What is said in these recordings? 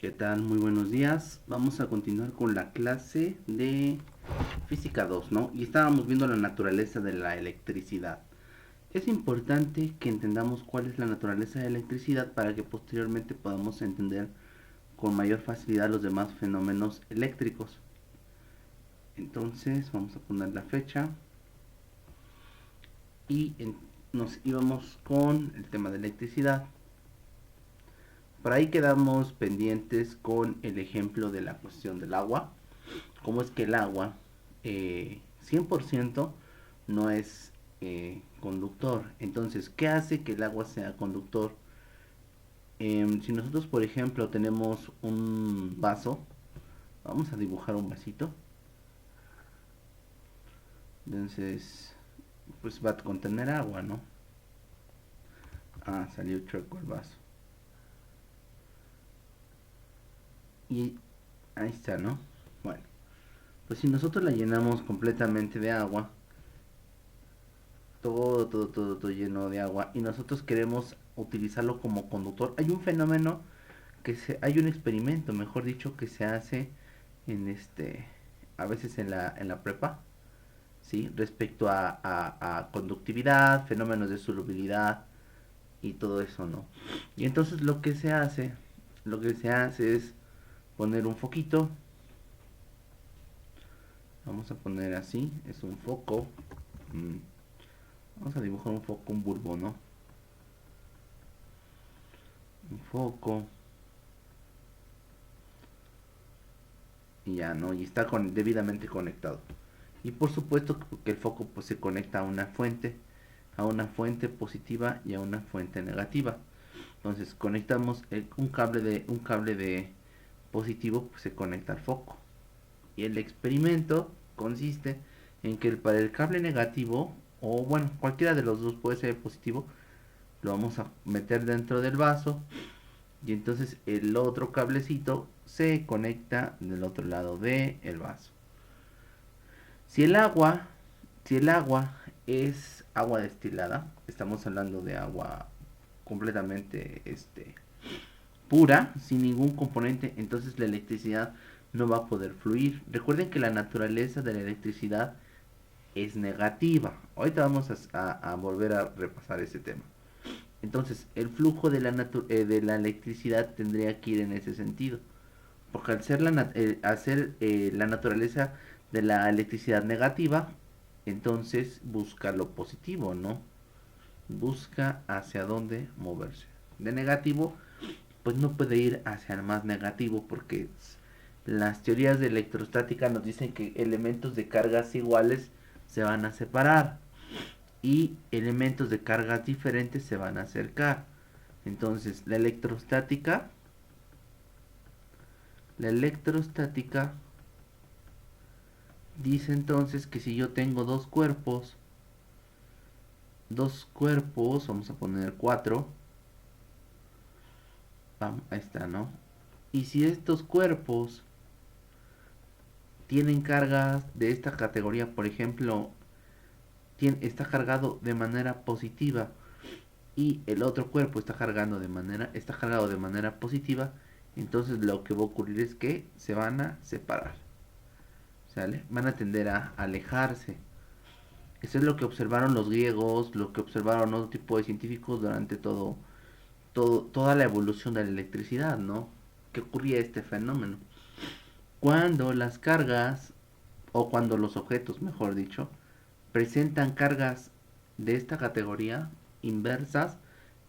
¿Qué tal? Muy buenos días. Vamos a continuar con la clase de física 2, ¿no? Y estábamos viendo la naturaleza de la electricidad. Es importante que entendamos cuál es la naturaleza de la electricidad para que posteriormente podamos entender con mayor facilidad los demás fenómenos eléctricos. Entonces, vamos a poner la fecha y nos íbamos con el tema de electricidad. Por ahí quedamos pendientes con el ejemplo de la cuestión del agua. Cómo es que el agua 100% no es conductor. Entonces, ¿qué hace que el agua sea conductor? Si nosotros, por ejemplo, tenemos un vaso, vamos a dibujar un vasito. Entonces, pues va a contener agua, ¿no? Ah, salió chueco el vaso. Y ahí está, ¿no? Bueno, pues si nosotros la llenamos completamente de agua, todo lleno de agua, y nosotros queremos utilizarlo como conductor, hay un fenómeno hay un experimento, mejor dicho, que se hace en a veces en la prepa, ¿sí? Respecto a conductividad, fenómenos de solubilidad y todo eso, ¿no? Y entonces lo que se hace es poner un foquito, vamos a poner así, es un foco, mm, vamos a dibujar un foco, un bulbo, ¿no? Un foco, y ya, ¿no? Y está debidamente conectado. Y por supuesto que el foco pues se conecta a una fuente positiva y a una fuente negativa. Entonces conectamos un cable de positivo, pues se conecta al foco. Y el experimento consiste en que para el cable negativo, o bueno, cualquiera de los dos puede ser positivo, lo vamos a meter dentro del vaso y entonces el otro cablecito se conecta del otro lado del vaso. Si el agua, si el agua es agua destilada, estamos hablando de agua completamente pura, sin ningún componente, entonces la electricidad no va a poder fluir. Recuerden que la naturaleza de la electricidad es negativa. Ahorita vamos a volver a repasar ese tema. Entonces, el flujo de la electricidad tendría que ir en ese sentido. Porque al ser la naturaleza de la electricidad negativa, entonces busca lo positivo, ¿no? Busca hacia dónde moverse. De negativo, pues no puede ir hacia el más negativo porque las teorías de electrostática nos dicen que elementos de cargas iguales se van a separar y elementos de cargas diferentes se van a acercar. Entonces, la electrostática dice entonces que si yo tengo dos cuerpos, vamos a poner cuatro, ahí está, ¿no? Y si estos cuerpos tienen cargas de esta categoría, por ejemplo, está cargado de manera positiva y el otro cuerpo está cargado de manera positiva, entonces lo que va a ocurrir es que se van a separar, ¿sale? Van a tender a alejarse. Eso es lo que observaron los griegos, lo que observaron otro tipo de científicos durante toda la evolución de la electricidad, ¿no? ¿Qué ocurría este fenómeno? Cuando las cargas, o cuando los objetos, mejor dicho, presentan cargas de esta categoría inversas,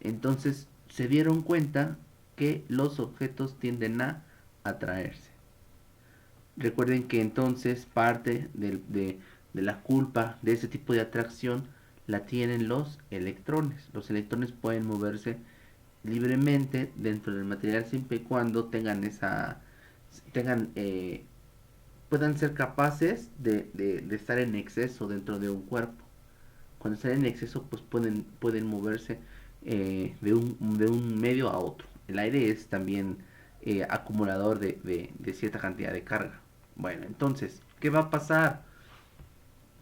entonces se dieron cuenta que los objetos tienden a atraerse. Recuerden que entonces parte de la culpa de ese tipo de atracción la tienen los electrones. Los electrones pueden moverse libremente dentro del material siempre y cuando tengan puedan ser capaces de estar en exceso dentro de un cuerpo. Cuando están en exceso, pues pueden moverse de un medio a otro. El aire es también acumulador de cierta cantidad de carga. Bueno, entonces, ¿qué va a pasar?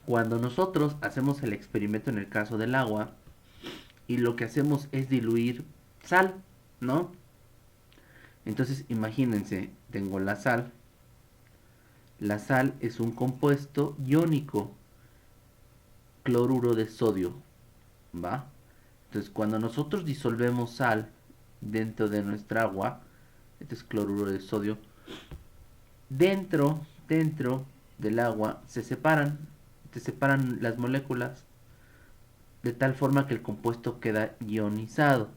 Cuando nosotros hacemos el experimento en el caso del agua y lo que hacemos es diluir sal, ¿no? Entonces imagínense, tengo la sal. La sal es un compuesto iónico, cloruro de sodio, ¿va? Entonces cuando nosotros disolvemos sal dentro de nuestra agua, este es cloruro de sodio, dentro del agua se separan las moléculas de tal forma que el compuesto queda ionizado.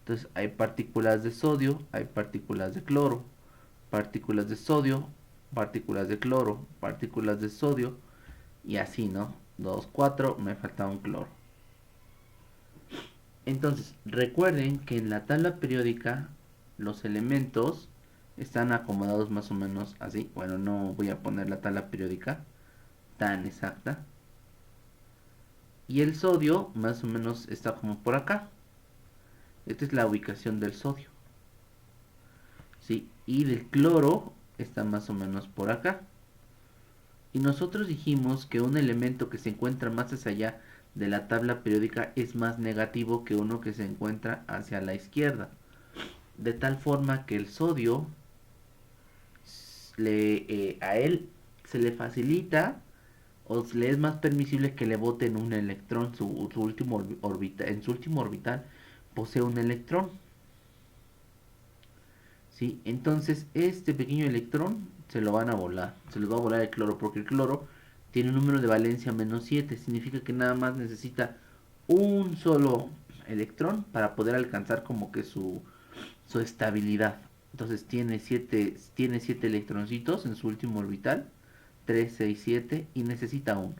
Entonces hay partículas de sodio, hay partículas de cloro, partículas de sodio, partículas de cloro, partículas de sodio y así, ¿no? 2 4 me falta un cloro. Entonces, recuerden que en la tabla periódica los elementos están acomodados más o menos así. Bueno, no voy a poner la tabla periódica tan exacta. Y el sodio más o menos está como por acá. Esta es la ubicación del sodio. ¿Sí? Y del cloro está más o menos por acá. Y nosotros dijimos que un elemento que se encuentra más hacia allá de la tabla periódica es más negativo que uno que se encuentra hacia la izquierda. De tal forma que el sodio a él se le facilita o le es más permisible que le boten un electrón. Su último en su último orbital posee un electrón. ¿Sí? Entonces este pequeño electrón se lo van a volar. Se lo va a volar el cloro porque el cloro tiene un número de valencia -7. Significa que nada más necesita un solo electrón para poder alcanzar como que su estabilidad. Entonces tiene 7 electroncitos en su último orbital. 3 6 7 y necesita uno.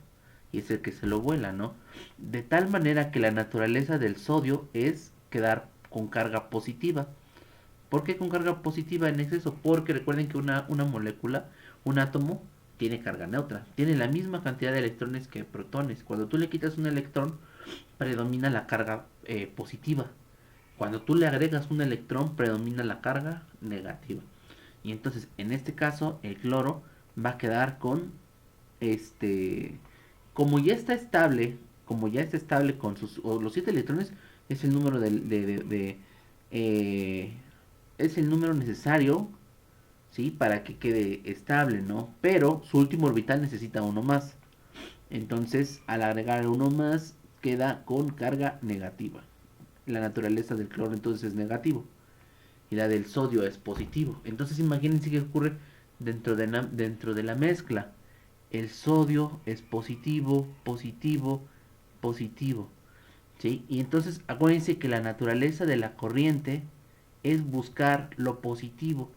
Y es el que se lo vuela, ¿no? De tal manera que la naturaleza del sodio es quedar con carga positiva. ¿Por qué con carga positiva en exceso? Porque recuerden que una molécula, un átomo, tiene carga neutra. Tiene la misma cantidad de electrones que protones. Cuando tú le quitas un electrón, predomina la carga positiva. Cuando tú le agregas un electrón, predomina la carga negativa. Y entonces, en este caso, el cloro va a quedar con este. Como ya está estable, como ya está estable con los 7 electrones, es el número eh, es el número necesario, ¿sí? Para que quede estable, ¿no? Pero su último orbital necesita uno más. Entonces, al agregar uno más, queda con carga negativa. La naturaleza del cloro entonces es negativo y la del sodio es positivo. Entonces imagínense qué ocurre dentro de la mezcla. El sodio es positivo, positivo, positivo. ¿Sí? Y entonces acuérdense que la naturaleza de la corriente es buscar lo positivo.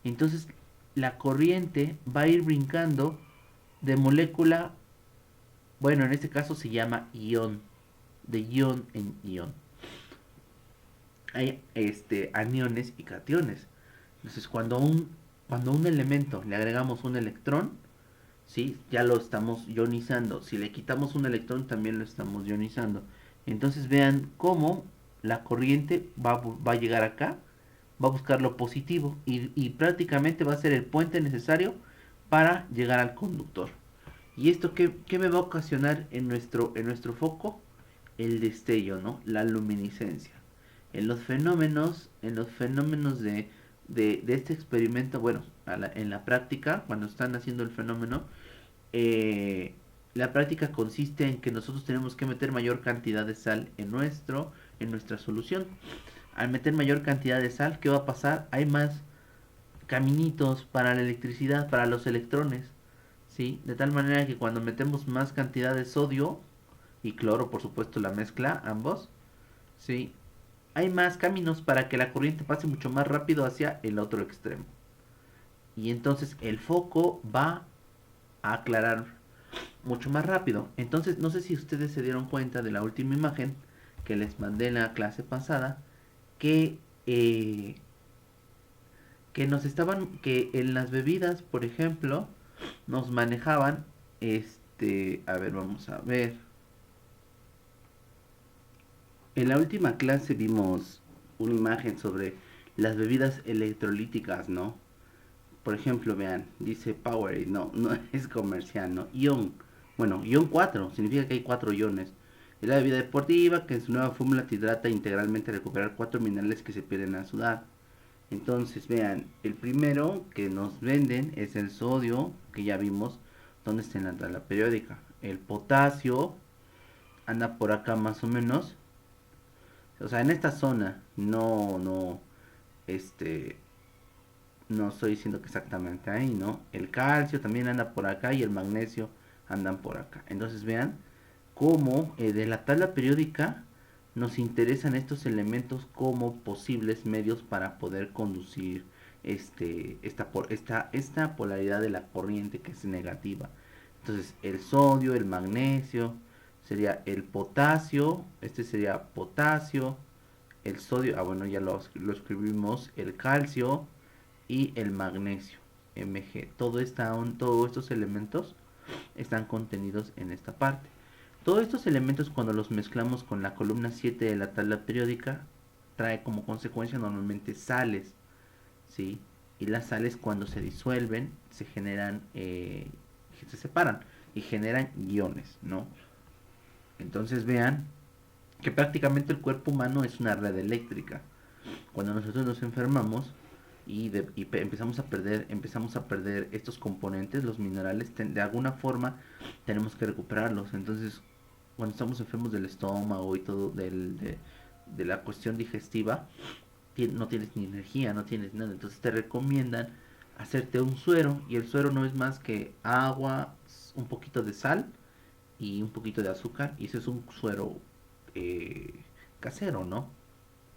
Entonces la corriente va a ir brincando de molécula, bueno, en este caso se llama ión, de ión en ión. Hay aniones y cationes. Entonces cuando un elemento le agregamos un electrón, ¿sí? Ya lo estamos ionizando. Si le quitamos un electrón, también lo estamos ionizando. Entonces vean cómo la corriente va a llegar acá, va a buscar lo positivo y prácticamente va a ser el puente necesario para llegar al conductor. ¿Y esto qué me va a ocasionar en nuestro foco? El destello, ¿no? La luminiscencia. En los fenómenos de este experimento, bueno, en la práctica, cuando están haciendo el fenómeno, eh, la práctica consiste en que nosotros tenemos que meter mayor cantidad de sal en nuestra solución. Al meter mayor cantidad de sal, ¿qué va a pasar? Hay más caminitos para la electricidad, para los electrones, ¿sí? De tal manera que cuando metemos más cantidad de sodio y cloro, por supuesto, la mezcla, ambos, ¿sí? Hay más caminos para que la corriente pase mucho más rápido hacia el otro extremo. Y entonces el foco va a aclarar mucho más rápido. Entonces, no sé si ustedes se dieron cuenta de la última imagen que les mandé en la clase pasada, que, eh, que en las bebidas, por ejemplo, nos manejaban, a ver, vamos a ver. En la última clase vimos una imagen sobre las bebidas electrolíticas, ¿no? Por ejemplo, vean, dice Powerade, no, no es comercial, ¿no? Ion, bueno, ion 4 significa que hay 4 iones. Es la bebida deportiva que en su nueva fórmula te hidrata integralmente a recuperar 4 minerales que se pierden al sudar. Entonces, vean, el primero que nos venden es el sodio, que ya vimos dónde está en la tabla periódica. El potasio anda por acá más o menos. O sea, en esta zona, este, no estoy diciendo que exactamente ahí, ¿no? El calcio también anda por acá y el magnesio andan por acá. Entonces vean cómo de la tabla periódica nos interesan estos elementos como posibles medios para poder conducir esta polaridad de la corriente que es negativa. Entonces el sodio, el magnesio, sería el potasio, este sería potasio, el sodio, bueno, ya lo escribimos, el calcio y el magnesio, Mg. Todos estos elementos están contenidos en esta parte. Todos estos elementos cuando los mezclamos con la columna 7 de la tabla periódica trae como consecuencia normalmente sales, ¿sí? Y las sales cuando se disuelven se generan, se separan y generan iones, ¿no? Entonces vean que prácticamente el cuerpo humano es una red eléctrica. Cuando nosotros nos enfermamos empezamos a perder estos componentes, los minerales, de alguna forma tenemos que recuperarlos. Entonces, cuando estamos enfermos del estómago y todo, de la cuestión digestiva, no tienes ni energía, no tienes nada. Entonces te recomiendan hacerte un suero, y el suero no es más que agua, un poquito de sal y un poquito de azúcar, y ese es un suero eh, casero, ¿no?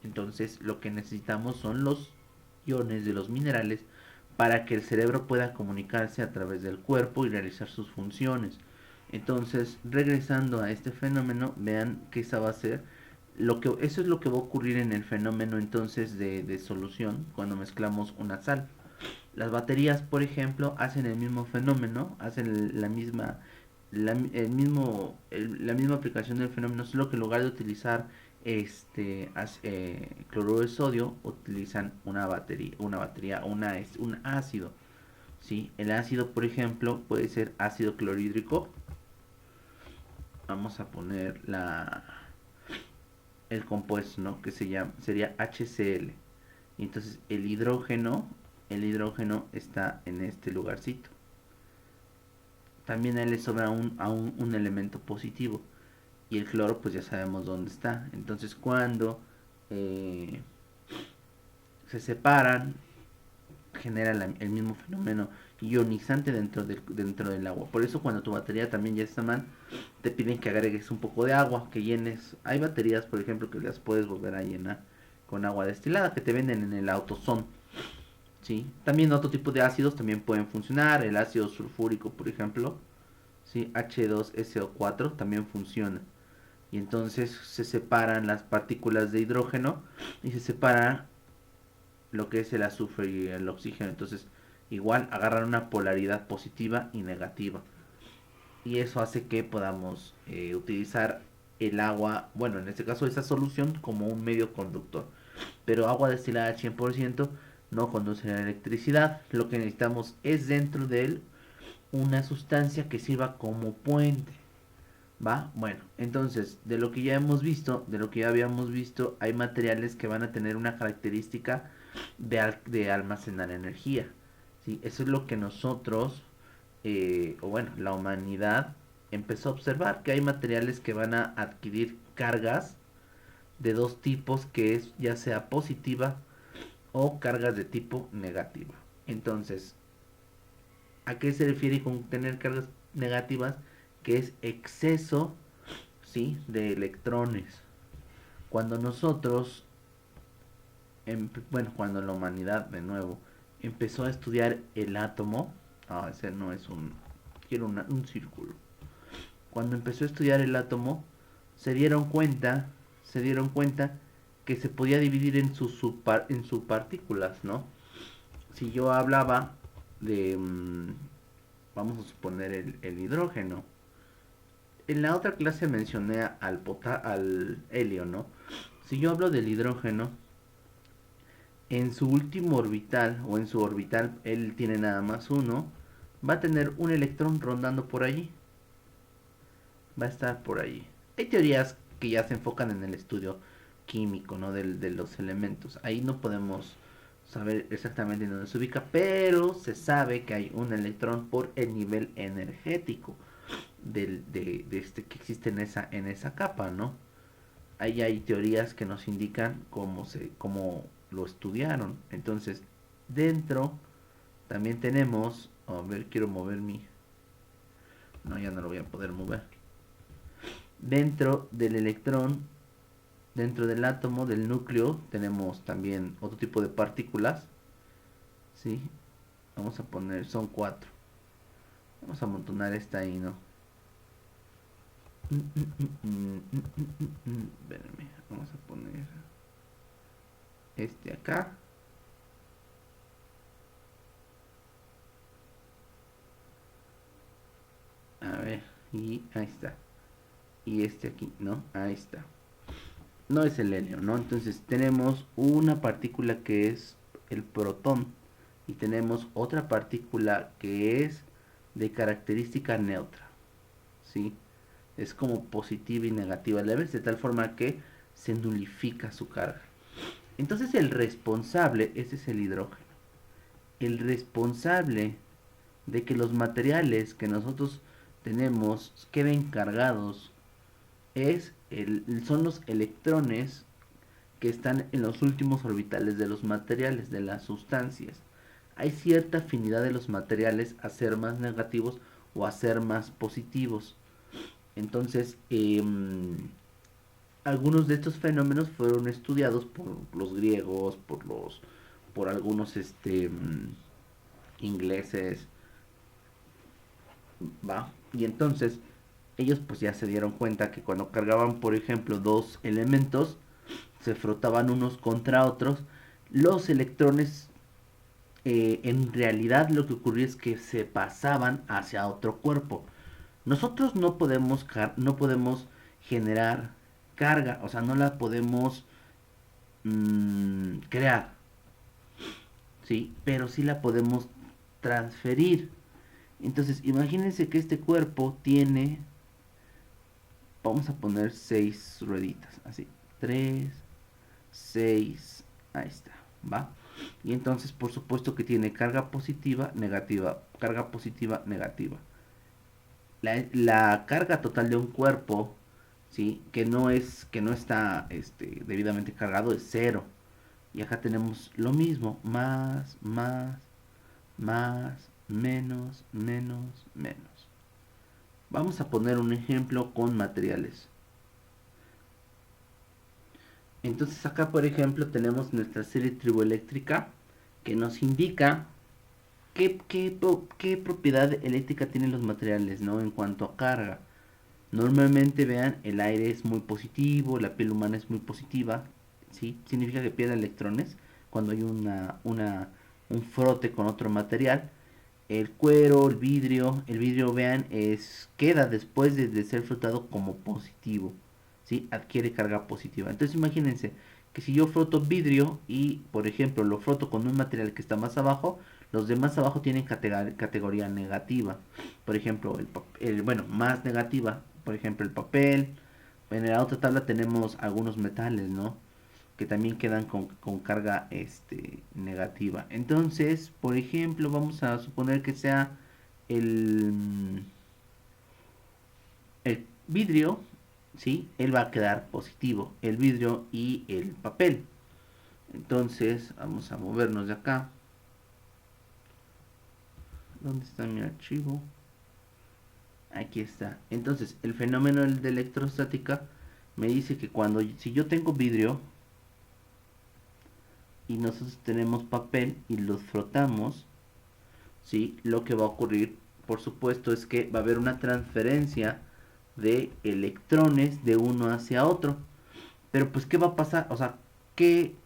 Entonces lo que necesitamos son los iones de los minerales para que el cerebro pueda comunicarse a través del cuerpo y realizar sus funciones. Entonces, regresando a este fenómeno, vean que esa va a ser eso es lo que va a ocurrir en el fenómeno entonces de solución cuando mezclamos una sal. Las baterías, por ejemplo, hacen el mismo fenómeno, hacen la misma aplicación del fenómeno, solo que en lugar de utilizar cloruro de sodio, utilizan un ácido. ¿Sí? El ácido, por ejemplo, puede ser ácido clorhídrico. Vamos a poner el compuesto, ¿no? Que sería HCl. Y entonces el hidrógeno está en este lugarcito. También a él le sobra un elemento positivo. Y el cloro, pues ya sabemos dónde está. Entonces, cuando eh, se separan, genera el mismo fenómeno ionizante dentro del agua. Por eso, cuando tu batería también ya está mal, te piden que agregues un poco de agua, que llenes. Hay baterías, por ejemplo, que las puedes volver a llenar con agua destilada, que te venden en el AutoZone. ¿Sí? También otro tipo de ácidos también pueden funcionar. El ácido sulfúrico, por ejemplo, ¿sí? H2SO4 también funciona. Y entonces se separan las partículas de hidrógeno y se separa lo que es el azufre y el oxígeno. Entonces, igual agarran una polaridad positiva y negativa. Y eso hace que podamos utilizar el agua, bueno, en este caso esa solución, como un medio conductor. Pero agua destilada al 100% no conduce a la electricidad. Lo que necesitamos es dentro de él una sustancia que sirva como puente. ¿Va? Bueno, entonces, de lo que ya hemos visto, de lo que ya habíamos visto, hay materiales que van a tener una característica de almacenar energía. ¿Sí? Eso es lo que nosotros, o bueno, la humanidad empezó a observar, que hay materiales que van a adquirir cargas de dos tipos, que es ya sea positiva o cargas de tipo negativa. Entonces, ¿a qué se refiere con tener cargas negativas? Que es exceso, ¿sí? De electrones. Cuando nosotros, bueno, cuando la humanidad de nuevo empezó a estudiar el átomo, ese no es quiero un círculo. Cuando empezó a estudiar el átomo, se dieron cuenta, se dieron cuenta que se podía dividir en subpartículas, ¿no? Si yo hablaba de, vamos a suponer el hidrógeno. En la otra clase mencioné al helio, ¿no? Si yo hablo del hidrógeno, en su último orbital, o en su orbital, él tiene nada más uno, va a tener un electrón rondando por allí. Va a estar por allí. Hay teorías que ya se enfocan en el estudio químico, ¿no? De los elementos. Ahí no podemos saber exactamente dónde se ubica, pero se sabe que hay un electrón por el nivel energético de este que existe en esa capa, ¿no? Ahí hay teorías que nos indican cómo lo estudiaron. Entonces, dentro también tenemos, a ver, quiero mover mi, no, ya no lo voy a poder mover. Dentro del electrón, dentro del átomo, del núcleo, tenemos también otro tipo de partículas, ¿sí? Vamos a poner, son cuatro. Vamos a amontonar esta ahí, ¿no? Espérenme, vamos a poner este acá. A ver, y ahí está. Y este aquí, ¿no? Ahí está. No es el helio, ¿no? Entonces tenemos una partícula que es el protón y tenemos otra partícula que es de característica neutra, ¿sí? Es como positiva y negativa a la vez, de tal forma que se nulifica su carga. Entonces el responsable, ese es el hidrógeno, el responsable de que los materiales que nosotros tenemos queden cargados son los electrones que están en los últimos orbitales de los materiales, de las sustancias. Hay cierta afinidad de los materiales a ser más negativos o a ser más positivos. Entonces, algunos de estos fenómenos fueron estudiados por los griegos, por algunos ingleses, ¿va? Y entonces ellos pues ya se dieron cuenta que cuando cargaban, por ejemplo, dos elementos, se frotaban unos contra otros, los electrones en realidad lo que ocurría es que se pasaban hacia otro cuerpo. Nosotros no podemos generar carga, o sea, no la podemos crear, ¿sí? Pero sí la podemos transferir. Entonces, imagínense que este cuerpo tiene, vamos a poner 6 rueditas, así, 3, 6, ahí está, ¿va? Y entonces, por supuesto que tiene carga positiva, negativa, carga positiva, negativa. La carga total de un cuerpo, ¿sí? Que no está debidamente cargado es cero. Y acá tenemos lo mismo, más, menos, menos, menos. Vamos a poner un ejemplo con materiales. Entonces acá, por ejemplo, tenemos nuestra serie triboeléctrica que nos indica qué propiedad eléctrica tienen los materiales, ¿no? En cuanto a carga. Normalmente, vean, el aire es muy positivo, la piel humana es muy positiva, ¿sí? Significa que pierde electrones cuando hay un frote con otro material. El cuero, el vidrio, vean, queda después de ser frotado como positivo, ¿sí? Adquiere carga positiva. Entonces imagínense que si yo froto vidrio y, por ejemplo, lo froto con un material que está más abajo, los de más abajo tienen categoría negativa. Por ejemplo, bueno, más negativa. Por ejemplo, el papel. En la otra tabla tenemos algunos metales, ¿no? Que también quedan con carga negativa. Entonces, por ejemplo, vamos a suponer que sea el, el vidrio, ¿sí? Él va a quedar positivo, el vidrio y el papel. Entonces, vamos a movernos de acá. ¿Dónde está mi archivo? Aquí está. Entonces, el fenómeno de electrostática me dice que si yo tengo vidrio y nosotros tenemos papel y los frotamos, ¿sí? Lo que va a ocurrir, por supuesto, es que va a haber una transferencia de electrones de uno hacia otro. Pero pues, ¿qué va a pasar? O sea,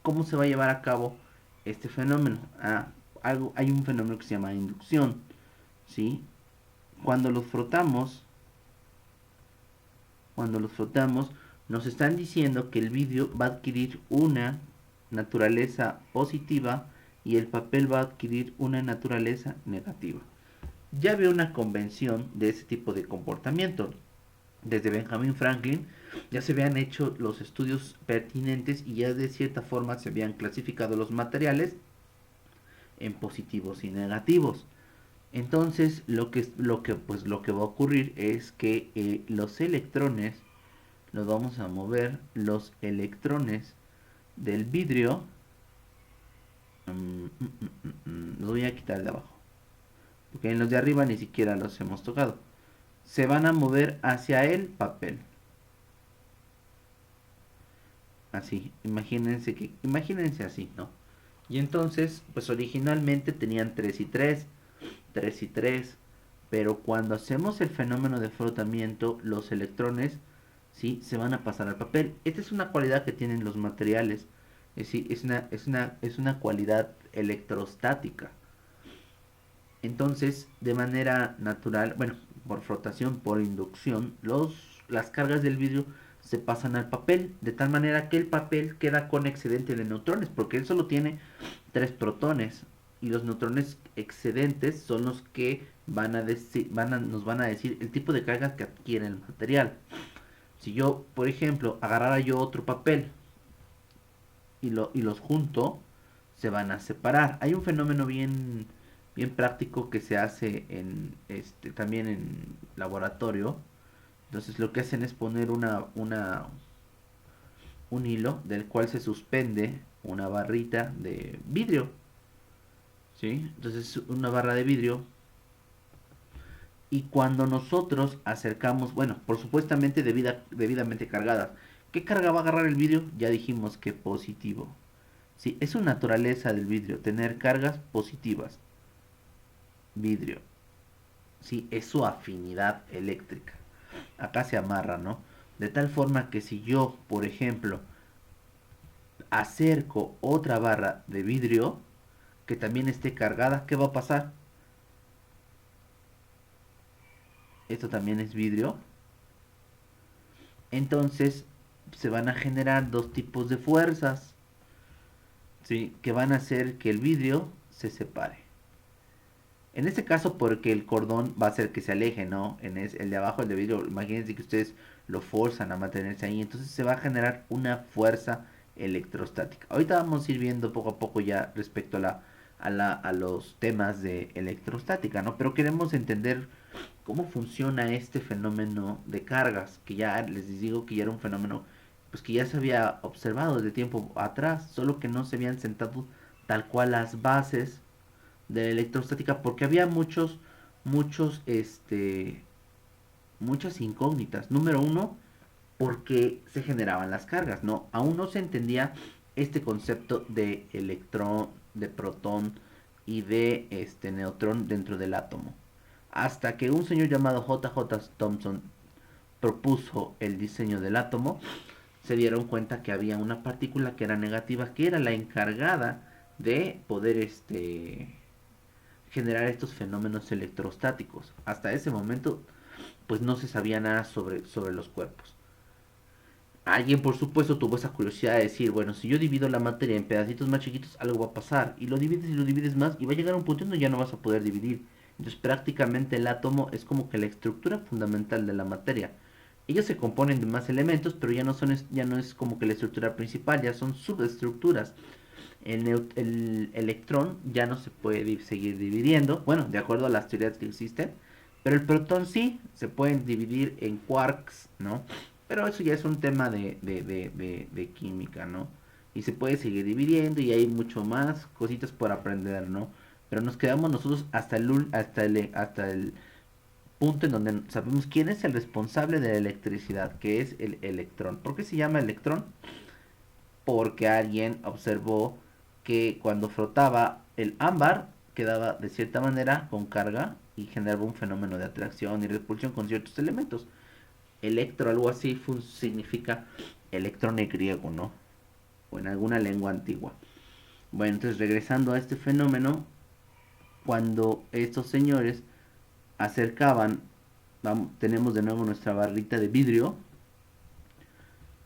¿cómo se va a llevar a cabo este fenómeno? Hay un fenómeno que se llama inducción, ¿sí? Cuando los frotamos, cuando los frotamos, nos están diciendo que el vidrio va a adquirir una naturaleza positiva y el papel va a adquirir una naturaleza negativa. Ya había una convención de ese tipo de comportamiento. Desde Benjamin Franklin ya se habían hecho los estudios pertinentes y ya de cierta forma se habían clasificado los materiales en positivos y negativos. Entonces lo que va a ocurrir es que los electrones los vamos a mover, los electrones del vidrio, los voy a quitar de abajo, porque en los de arriba ni siquiera los hemos tocado. Se van a mover hacia el papel. Así, imagínense así, ¿no? Y entonces, pues originalmente tenían 3 y 3, 3 y 3, pero cuando hacemos el fenómeno de frotamiento, los electrones, ¿sí? Se van a pasar al papel. Esta es una cualidad que tienen los materiales, es decir, es una cualidad electrostática. Entonces, de manera natural, bueno, por frotación, por inducción, las cargas del vidrio se pasan al papel, de tal manera que el papel queda con excedente de neutrones, porque él solo tiene 3 protones, y los neutrones excedentes son los que nos van a decir el tipo de carga que adquiere el material. Si yo, por ejemplo, agarrara yo otro papel y los junto, se van a separar. Hay un fenómeno bien práctico que se hace también en laboratorio. Entonces lo que hacen es poner un hilo del cual se suspende una barrita de vidrio. ¿Sí? Entonces una barra de vidrio. Y cuando nosotros acercamos, bueno, por supuestamente debidamente cargadas. ¿Qué carga va a agarrar el vidrio? Ya dijimos que positivo. Sí, es una naturaleza del vidrio, tener cargas positivas. Vidrio. Sí, es su afinidad eléctrica. Acá se amarra, ¿no? De tal forma que si yo, por ejemplo, acerco otra barra de vidrio que también esté cargada, ¿qué va a pasar? Esto también es vidrio. Entonces se van a generar dos tipos de fuerzas, ¿sí? Que van a hacer que el vidrio se separe. En este caso porque el cordón va a hacer que se aleje, ¿no? El de abajo, el de vidrio, imagínense que ustedes lo forzan a mantenerse ahí, entonces se va a generar una fuerza electrostática. Ahorita vamos a ir viendo poco a poco ya respecto a los temas de electrostática, ¿no? Pero queremos entender cómo funciona este fenómeno de cargas, que ya les digo que ya era un fenómeno pues que ya se había observado desde tiempo atrás, solo que no se habían sentado tal cual las bases de la electrostática porque había muchos, muchas incógnitas. Número uno, porque se generaban las cargas, ¿no? Aún no se entendía este concepto de electrón, de protón y de neutrón dentro del átomo. Hasta que un señor llamado J.J. Thomson propuso el diseño del átomo, se dieron cuenta que había una partícula que era negativa, que era la encargada de poder generar estos fenómenos electrostáticos. Hasta ese momento, pues no se sabía nada sobre los cuerpos. Alguien, por supuesto, tuvo esa curiosidad de decir, bueno, si yo divido la materia en pedacitos más chiquitos, algo va a pasar. Y lo divides más, y va a llegar a un punto donde ya no vas a poder dividir. Entonces, prácticamente el átomo es como que la estructura fundamental de la materia. Ellos se componen de más elementos, pero ya no es como que la estructura principal, ya son subestructuras. El electrón ya no se puede seguir dividiendo, bueno, de acuerdo a las teorías que existen, pero el protón sí, se pueden dividir en quarks, ¿no? Pero eso ya es un tema de química, ¿no? Y se puede seguir dividiendo y hay mucho más cositas por aprender, ¿no? Pero nos quedamos nosotros hasta el punto en donde sabemos quién es el responsable de la electricidad, que es el electrón. ¿Por qué se llama electrón? Porque alguien observó que cuando frotaba el ámbar quedaba de cierta manera con carga y generaba un fenómeno de atracción y repulsión con ciertos elementos. Electro, algo así, significa electrón en griego, ¿no? O en alguna lengua antigua. Bueno, entonces regresando a este fenómeno, cuando estos señores acercaban, tenemos de nuevo nuestra barrita de vidrio.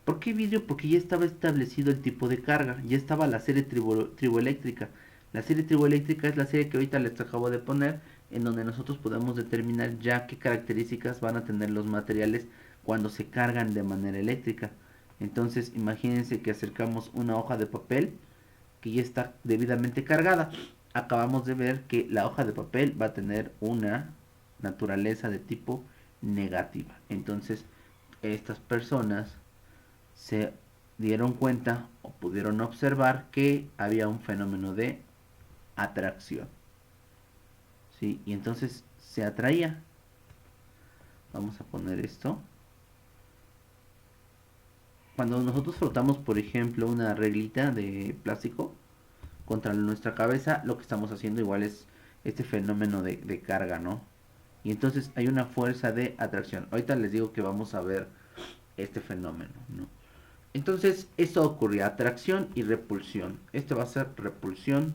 ¿Por qué vidrio? Porque ya estaba establecido el tipo de carga, ya estaba la serie triboeléctrica. La serie triboeléctrica es la serie que ahorita les acabo de poner, en donde nosotros podemos determinar ya qué características van a tener los materiales cuando se cargan de manera eléctrica. Entonces, imagínense que acercamos una hoja de papel que ya está debidamente cargada. acabamos de ver que la hoja de papel va a tener una naturaleza de tipo negativa. Entonces, estas personas se dieron cuenta o pudieron observar que había un fenómeno de atracción. ¿Sí? Y entonces se atraía. Vamos a poner esto. Cuando nosotros frotamos, por ejemplo, una reglita de plástico contra nuestra cabeza, lo que estamos haciendo igual es este fenómeno de carga, ¿no? Y entonces hay una fuerza de atracción. Ahorita les digo que vamos a ver este fenómeno, ¿no? Entonces, esto ocurre, atracción y repulsión. Este va a ser repulsión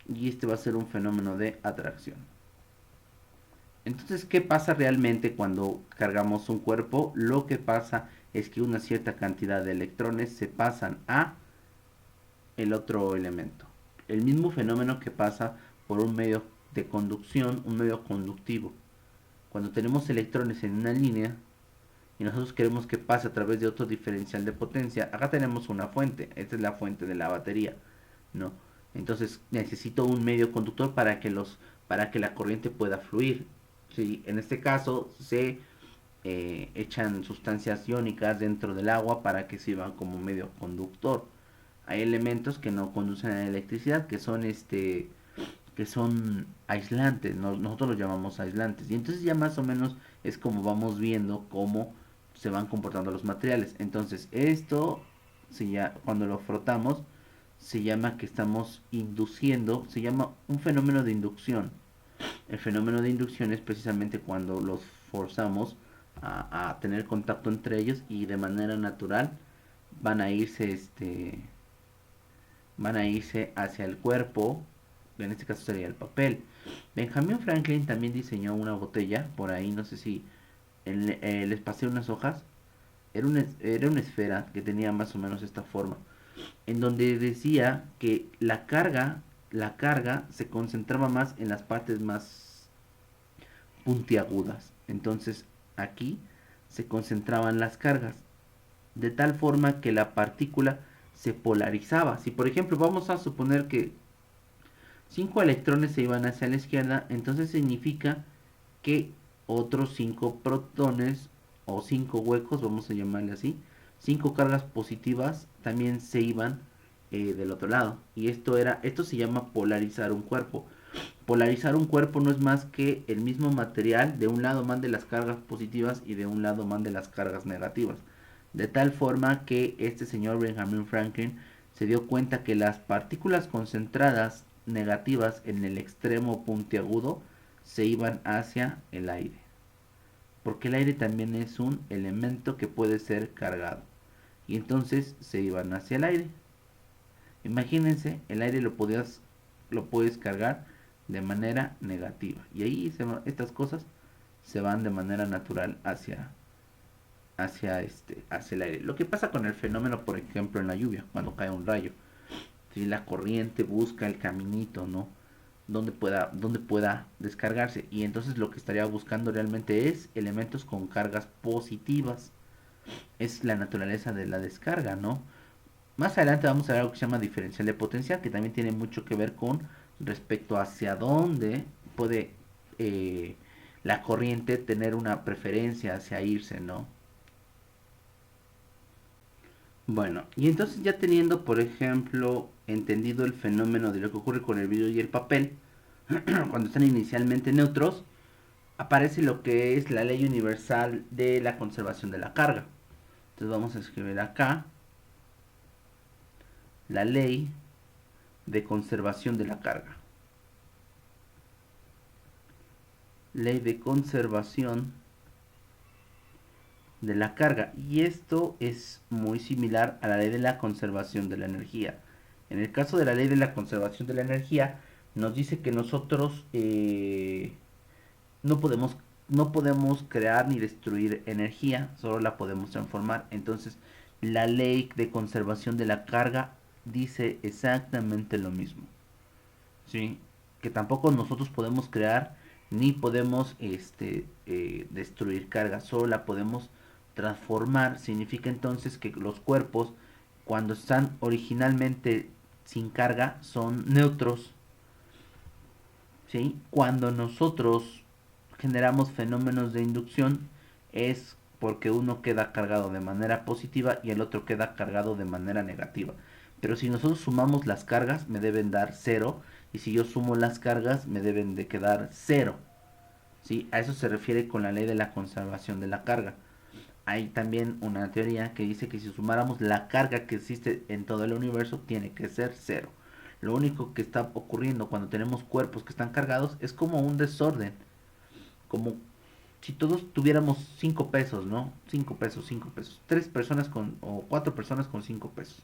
y este va a ser un fenómeno de atracción. Entonces, ¿qué pasa realmente cuando cargamos un cuerpo? Lo que pasa es que una cierta cantidad de electrones se pasan a el otro elemento. El mismo fenómeno que pasa por un medio de conducción, un medio conductivo. Cuando tenemos electrones en una línea y nosotros queremos que pase a través de otro diferencial de potencia, acá tenemos una fuente, esta es la fuente de la batería, ¿no? Entonces necesito un medio conductor para que la corriente pueda fluir. Sí, en este caso se echan sustancias iónicas dentro del agua para que sirvan como medio conductor. Hay elementos que no conducen a la electricidad, que son aislantes, nosotros los llamamos aislantes. Y entonces ya más o menos es como vamos viendo cómo se van comportando los materiales. Entonces esto, cuando lo frotamos, se llama que estamos induciendo, se llama un fenómeno de inducción. El fenómeno de inducción es precisamente cuando los forzamos a tener contacto entre ellos y de manera natural van a irse van a irse hacia el cuerpo, en este caso sería el papel. Benjamin Franklin también diseñó una botella, por ahí no sé si les pasé unas hojas, era una esfera que tenía más o menos esta forma, en donde decía que la carga se concentraba más en las partes más puntiagudas. Entonces aquí se concentraban las cargas, de tal forma que la partícula se polarizaba. Si por ejemplo vamos a suponer que 5 electrones se iban hacia la izquierda, entonces significa que otros 5 protones o 5 huecos, vamos a llamarle así, 5 cargas positivas también se iban del otro lado. Y esto se llama polarizar un cuerpo. Polarizar un cuerpo no es más que el mismo material, de un lado mande las cargas positivas y de un lado mande las cargas negativas. De tal forma que este señor Benjamin Franklin se dio cuenta que las partículas concentradas negativas en el extremo puntiagudo se iban hacia el aire. Porque el aire también es un elemento que puede ser cargado. Y entonces se iban hacia el aire. Imagínense, el aire lo puedes cargar de manera negativa. Y ahí estas cosas se van de manera natural hacia el aire. Lo que pasa con el fenómeno, por ejemplo, en la lluvia, cuando cae un rayo. Si la corriente busca el caminito, ¿no? Donde pueda descargarse. Y entonces lo que estaría buscando realmente es elementos con cargas positivas. Es la naturaleza de la descarga, ¿no? Más adelante vamos a ver algo que se llama diferencial de potencia, que también tiene mucho que ver con respecto hacia dónde puede la corriente tener una preferencia hacia irse, ¿no? Bueno, y entonces ya teniendo, por ejemplo, entendido el fenómeno de lo que ocurre con el vidrio y el papel, cuando están inicialmente neutros, aparece lo que es la ley universal de la conservación de la carga. Entonces vamos a escribir acá la ley de conservación de la carga. Ley de conservación de la carga. Y esto es muy similar a la ley de la conservación de la energía. En el caso de la ley de la conservación de la energía, nos dice que nosotros no podemos no podemos crear ni destruir energía, solo la podemos transformar. Entonces, la ley de conservación de la carga dice exactamente lo mismo. ¿Sí? Que tampoco nosotros podemos crear ni podemos destruir carga, solo la podemos transformar. Significa entonces que los cuerpos, cuando están originalmente sin carga son neutros, ¿sí? Cuando nosotros generamos fenómenos de inducción es porque uno queda cargado de manera positiva y el otro queda cargado de manera negativa. Pero si nosotros sumamos las cargas me deben dar cero y si yo sumo las cargas me deben de quedar cero. ¿Sí? A eso se refiere con la ley de la conservación de la carga. Hay también una teoría que dice que si sumáramos la carga que existe en todo el universo tiene que ser cero. Lo único que está ocurriendo cuando tenemos cuerpos que están cargados es como un desorden, como si todos tuviéramos 5 pesos, ¿no? 5 pesos, 5 pesos. 3 personas con, o 4 personas con 5 pesos.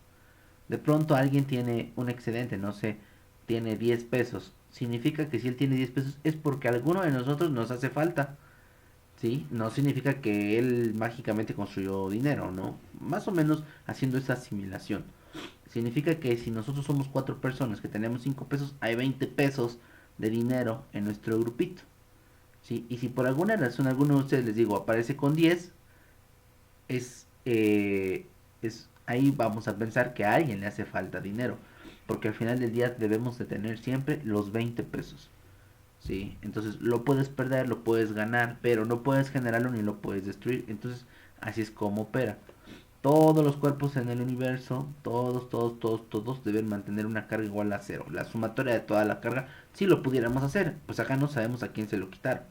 De pronto alguien tiene un excedente, no sé, tiene 10 pesos. Significa que si él tiene 10 pesos es porque a alguno de nosotros nos hace falta. ¿Sí? No significa que él mágicamente construyó dinero, ¿no? Más o menos haciendo esa asimilación. Significa que si nosotros somos 4 personas que tenemos 5 pesos, hay 20 pesos de dinero en nuestro grupito. ¿Sí? Y si por alguna razón alguno de ustedes, les digo, aparece con 10, es, ahí vamos a pensar que a alguien le hace falta dinero. Porque al final del día debemos de tener siempre los 20 pesos. ¿Sí? Entonces lo puedes perder, lo puedes ganar, pero no puedes generarlo ni lo puedes destruir. Entonces así es como opera. Todos los cuerpos en el universo, todos deben mantener una carga igual a cero. La sumatoria de toda la carga, si lo pudiéramos hacer, pues acá no sabemos a quién se lo quitaron.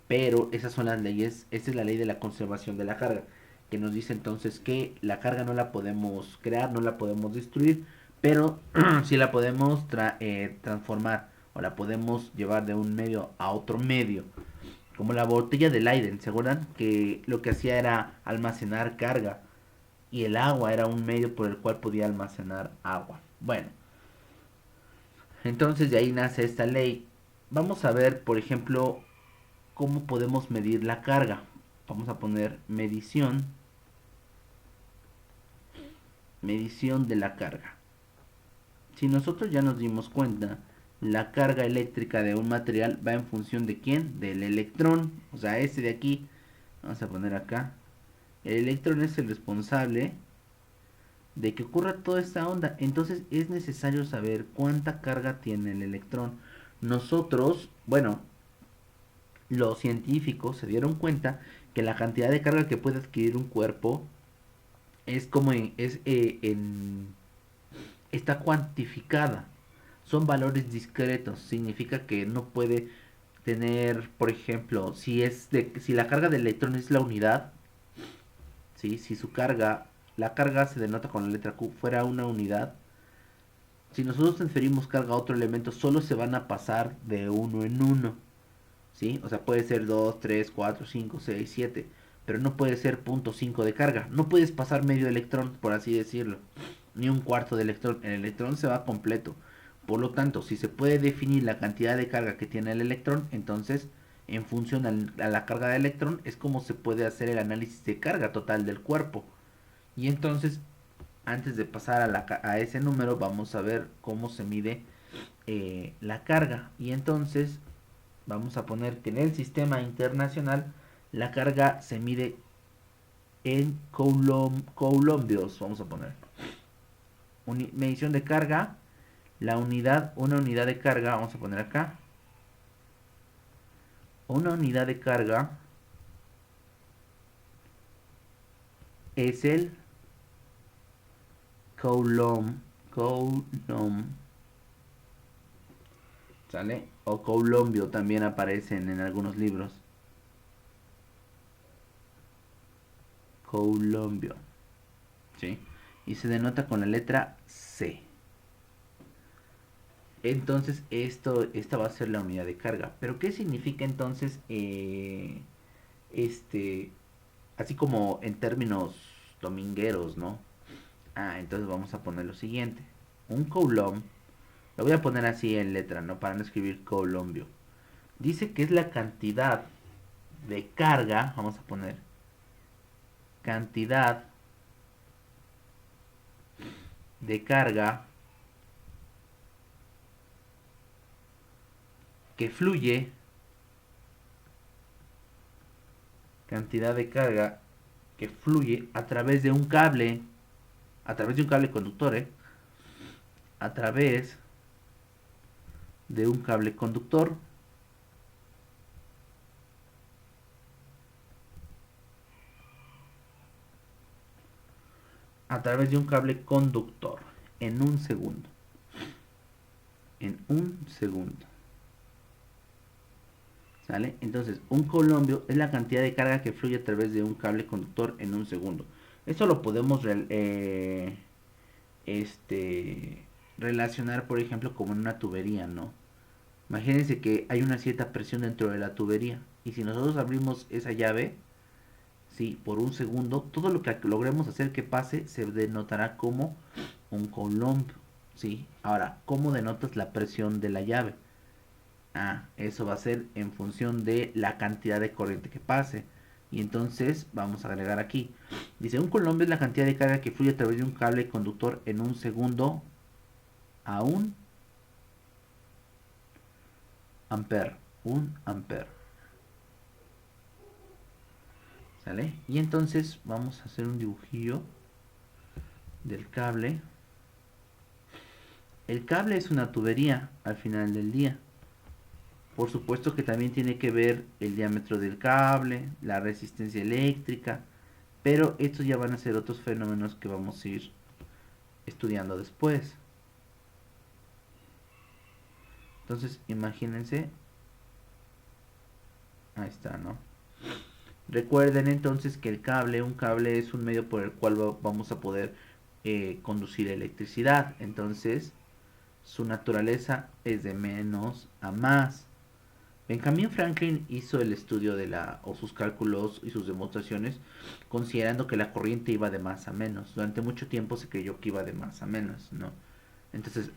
Pero esas son las leyes, esa es la ley de la conservación de la carga, que nos dice entonces que la carga no la podemos crear, no la podemos destruir, pero sí la podemos transformar o la podemos llevar de un medio a otro medio. Como la botella de Leiden, ¿se acuerdan? Que lo que hacía era almacenar carga y el agua era un medio por el cual podía almacenar agua. Bueno, entonces de ahí nace esta ley. Vamos a ver, por ejemplo, cómo podemos medir la carga. Vamos a poner medición de la carga. Si nosotros ya nos dimos cuenta, la carga eléctrica de un material va en función de quién, del electrón, o sea, este de aquí, vamos a poner acá, el electrón es el responsable de que ocurra toda esta onda. Entonces es necesario saber cuánta carga tiene el electrón. Nosotros, bueno, los científicos se dieron cuenta que la cantidad de carga que puede adquirir un cuerpo es como está cuantificada. Son valores discretos. Significa que no puede tener, por ejemplo, si la carga del electrón es la unidad, ¿sí? Si su carga, la carga se denota con la letra Q, fuera una unidad, si nosotros transferimos carga a otro elemento, solo se van a pasar de uno en uno. ¿Sí? O sea, puede ser 2 3 4 5 6 7 pero no puede ser punto .5 de carga. No puedes pasar medio electrón, por así decirlo, ni un cuarto de electrón. El electrón se va completo. Por lo tanto, si se puede definir la cantidad de carga que tiene el electrón, entonces, en función a la carga de electrón, es como se puede hacer el análisis de carga total del cuerpo. Y entonces, antes de pasar a ese número, vamos a ver cómo se mide la carga. Y entonces, vamos a poner que en el sistema internacional la carga se mide en coulombios, vamos a poner. Medición de carga, la unidad, una unidad de carga, vamos a poner acá. Una unidad de carga es el coulomb, ¿sale? O coulombio también aparecen en algunos libros. Coulombio, ¿sí? Y se denota con la letra C. Entonces, esta va a ser la unidad de carga. Pero, ¿qué significa entonces este, así como en términos domingueros, ¿no? Entonces vamos a poner lo siguiente. Un coulomb, lo voy a poner así en letra, ¿no? Para no escribir coulombio. Dice que es la cantidad de carga, vamos a poner, cantidad de carga que fluye, cantidad de carga que fluye a través de un cable conductor, a través de un cable conductor. A través de un cable conductor en un segundo. En un segundo. ¿Sale? Entonces, un coulombio es la cantidad de carga que fluye a través de un cable conductor en un segundo. Esto lo podemos relacionar, por ejemplo, como en una tubería, ¿no? Imagínense que hay una cierta presión dentro de la tubería. Y si nosotros abrimos esa llave, ¿sí? Por un segundo, todo lo que logremos hacer que pase se denotará como un coulomb, ¿sí? Ahora, ¿cómo denotas la presión de la llave? Ah, eso va a ser en función de la cantidad de corriente que pase. Y entonces vamos a agregar aquí. Dice, un coulomb es la cantidad de carga que fluye a través de un cable conductor en un segundo a un ampere. Un ampere. ¿Sale? Y entonces vamos a hacer un dibujillo del cable. El cable es una tubería al final del día. Por supuesto que también tiene que ver el diámetro del cable, la resistencia eléctrica, pero estos ya van a ser otros fenómenos que vamos a ir estudiando después. Entonces, imagínense, ahí está, ¿no? Recuerden entonces que un cable es un medio por el cual vamos a poder conducir electricidad. Entonces, su naturaleza es de menos a más. Benjamin Franklin hizo el estudio o sus cálculos y sus demostraciones considerando que la corriente iba de más a menos. Durante mucho tiempo se creyó que iba de más a menos, ¿no? Entonces,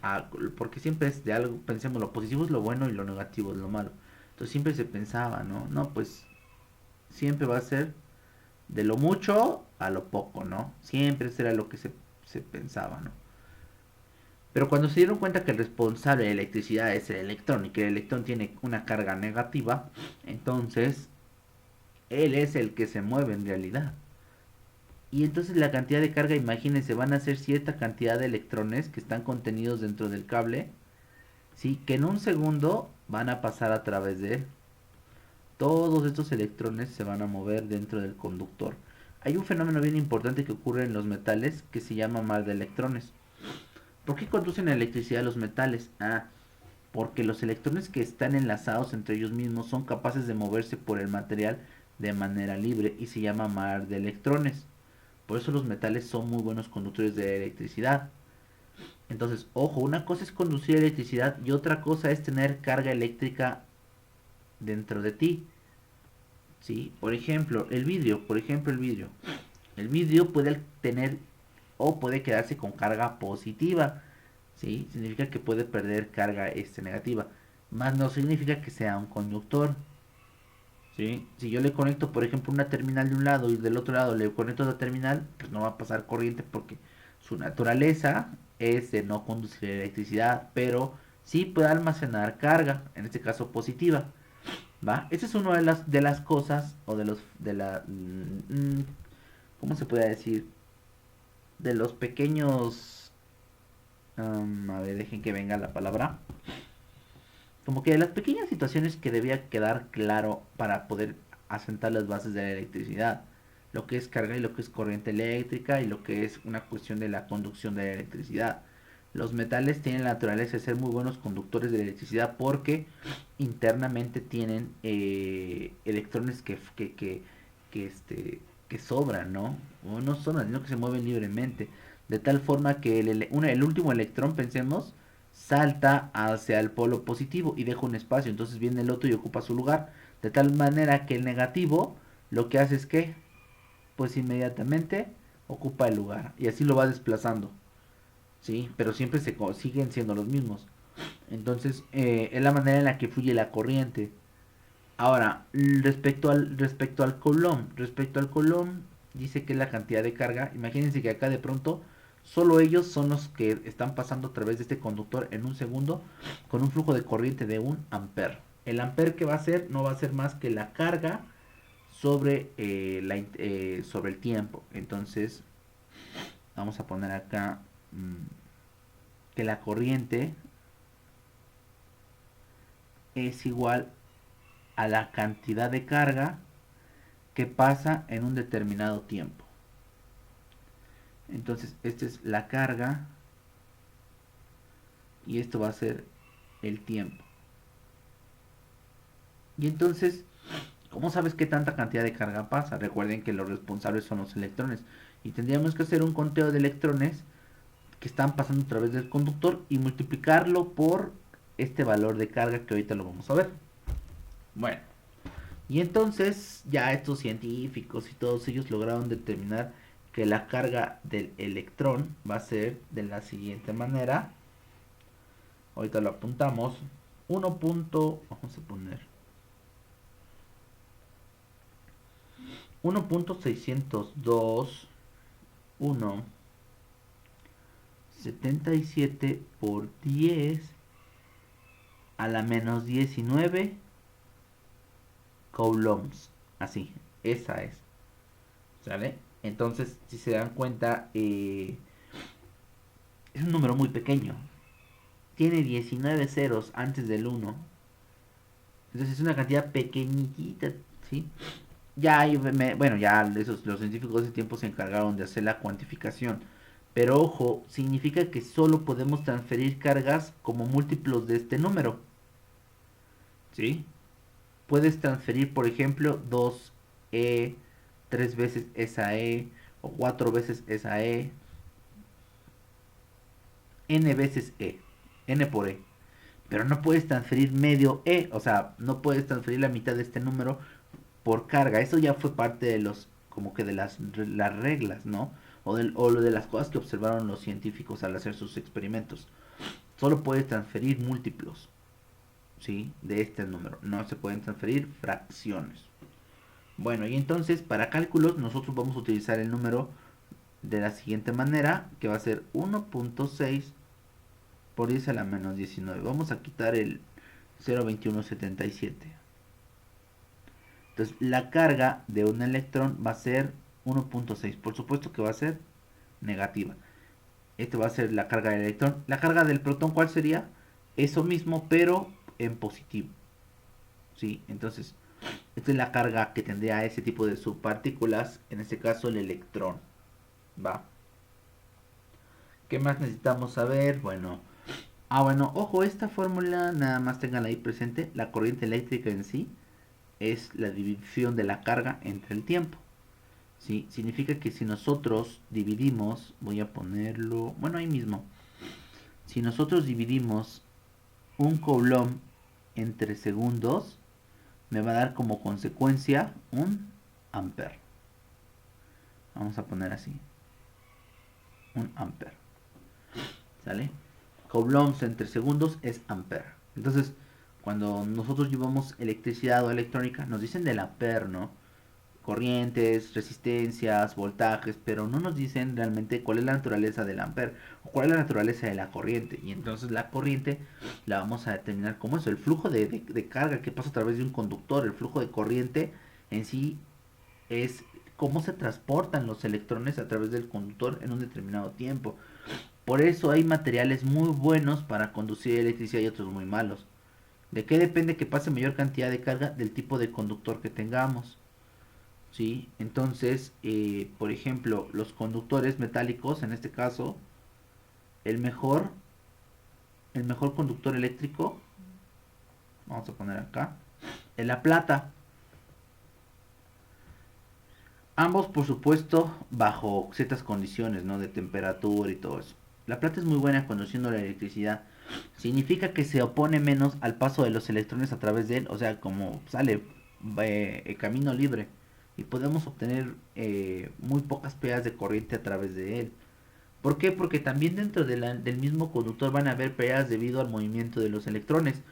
porque siempre es de algo, pensemos, lo positivo es lo bueno y lo negativo es lo malo. Entonces siempre se pensaba, ¿no? No, pues siempre va a ser de lo mucho a lo poco, ¿no? Siempre será lo que se pensaba, ¿no? Pero cuando se dieron cuenta que el responsable de electricidad es el electrón y que el electrón tiene una carga negativa, entonces él es el que se mueve en realidad. Y entonces la cantidad de carga, imagínense, van a ser cierta cantidad de electrones que están contenidos dentro del cable, ¿sí? Que en un segundo van a pasar a través de él. Todos estos electrones se van a mover dentro del conductor. Hay un fenómeno bien importante que ocurre en los metales que se llama mar de electrones. ¿Por qué conducen electricidad los metales? Ah, porque los electrones que están enlazados entre ellos mismos son capaces de moverse por el material de manera libre y se llama mar de electrones. Por eso los metales son muy buenos conductores de electricidad. Entonces, ojo, una cosa es conducir electricidad y otra cosa es tener carga eléctrica dentro de ti. ¿Sí? Por ejemplo, el vidrio. El vidrio puede tener o puede quedarse con carga positiva. ¿Sí? Significa que puede perder carga negativa. Más no significa que sea un conductor. ¿Sí? Si yo le conecto, por ejemplo, una terminal de un lado y del otro lado le conecto otra terminal, pues no va a pasar corriente porque su naturaleza es de no conducir electricidad, pero sí puede almacenar carga, en este caso positiva. ¿Va? Esa es una de las cosas o de los ¿cómo se puede decir? De los pequeños a ver, dejen que venga la palabra. Como que de las pequeñas situaciones que debía quedar claro para poder asentar las bases de la electricidad. Lo que es carga y lo que es corriente eléctrica y lo que es una cuestión de la conducción de la electricidad. Los metales tienen la naturaleza de ser muy buenos conductores de la electricidad porque internamente tienen electrones que sobran, ¿no? O no sobran, sino que se mueven libremente. De tal forma que el último electrón, pensemos, salta hacia el polo positivo y deja un espacio. Entonces viene el otro y ocupa su lugar. De tal manera que el negativo lo que hace es que, pues inmediatamente ocupa el lugar. Y así lo va desplazando. ¿Sí? Pero siempre siguen siendo los mismos. Entonces es la manera en la que fluye la corriente. Ahora, respecto al Coulomb, dice que es la cantidad de carga. Imagínense que acá de pronto solo ellos son los que están pasando a través de este conductor en un segundo con un flujo de corriente de un ampere. El ampere que va a ser no va a ser más que la carga sobre el tiempo. Entonces, vamos a poner acá que la corriente es igual a la cantidad de carga que pasa en un determinado tiempo. Entonces, esta es la carga y esto va a ser el tiempo. Y entonces, ¿cómo sabes qué tanta cantidad de carga pasa? Recuerden que los responsables son los electrones. Y tendríamos que hacer un conteo de electrones que están pasando a través del conductor y multiplicarlo por este valor de carga que ahorita lo vamos a ver. Bueno, y entonces ya estos científicos y todos ellos lograron determinar que la carga del electrón va a ser de la siguiente manera. Ahorita lo apuntamos. 1. Vamos a poner 1.602.177 por 10 a la menos 19 coulombs. Así, esa es. ¿Sale? Entonces, si se dan cuenta, es un número muy pequeño. Tiene 19 ceros antes del 1. Entonces es una cantidad pequeñita, ¿sí? Ya, bueno, ya los científicos de ese tiempo se encargaron de hacer la cuantificación. Pero ojo, significa que solo podemos transferir cargas como múltiplos de este número. ¿Sí? Puedes transferir, por ejemplo, 2E, 3 veces esa E, o 4 veces esa E, N veces E, N por E. Pero no puedes transferir medio E, o sea, no puedes transferir la mitad de este número por carga. Eso ya fue parte de los, como que de las reglas, ¿no? O lo de las cosas que observaron los científicos al hacer sus experimentos. Solo puedes transferir múltiplos, ¿sí? De este número. No se pueden transferir fracciones. Bueno, y entonces para cálculos nosotros vamos a utilizar el número de la siguiente manera, que va a ser 1.6 por 10 a la menos 19. Vamos a quitar el 0.2177. Entonces la carga de un electrón va a ser 1.6. Por supuesto que va a ser negativa. Este va a ser la carga del electrón. La carga del protón, ¿cuál sería? Eso mismo, pero en positivo. ¿Sí? Entonces, esta es la carga que tendría ese tipo de subpartículas. En este caso, el electrón. ¿Va? ¿Qué más necesitamos saber? Bueno. Bueno, ojo, esta fórmula nada más tenganla ahí presente. La corriente eléctrica en sí es la división de la carga entre el tiempo. ¿Sí? Significa que si nosotros dividimos, voy a ponerlo, bueno, ahí mismo. Si nosotros dividimos un coulomb entre segundos, me va a dar como consecuencia un ampere. Vamos a poner así. Un ampere. ¿Sale? Coulombs entre segundos es ampere. Entonces, cuando nosotros llevamos electricidad o electrónica, nos dicen del ampere, ¿no? Corrientes, resistencias, voltajes, pero no nos dicen realmente cuál es la naturaleza del ampere o cuál es la naturaleza de la corriente. Y entonces la corriente la vamos a determinar como eso, el flujo de carga que pasa a través de un conductor, el flujo de corriente en sí es cómo se transportan los electrones a través del conductor en un determinado tiempo. Por eso hay materiales muy buenos para conducir electricidad y otros muy malos. ¿De qué depende que pase mayor cantidad de carga? Del tipo de conductor que tengamos. ¿Sí? Entonces, por ejemplo, los conductores metálicos, en este caso, el mejor, el mejor conductor eléctrico, vamos a poner acá, es la plata. Ambos, por supuesto, bajo ciertas condiciones, ¿no? De temperatura y todo eso. La plata es muy buena conduciendo la electricidad. Significa que se opone menos al paso de los electrones a través de él, o sea, como sale camino libre. Y podemos obtener muy pocas pérdidas de corriente a través de él. ¿Por qué? Porque también dentro del mismo conductor van a haber pérdidas debido al movimiento de los electrones,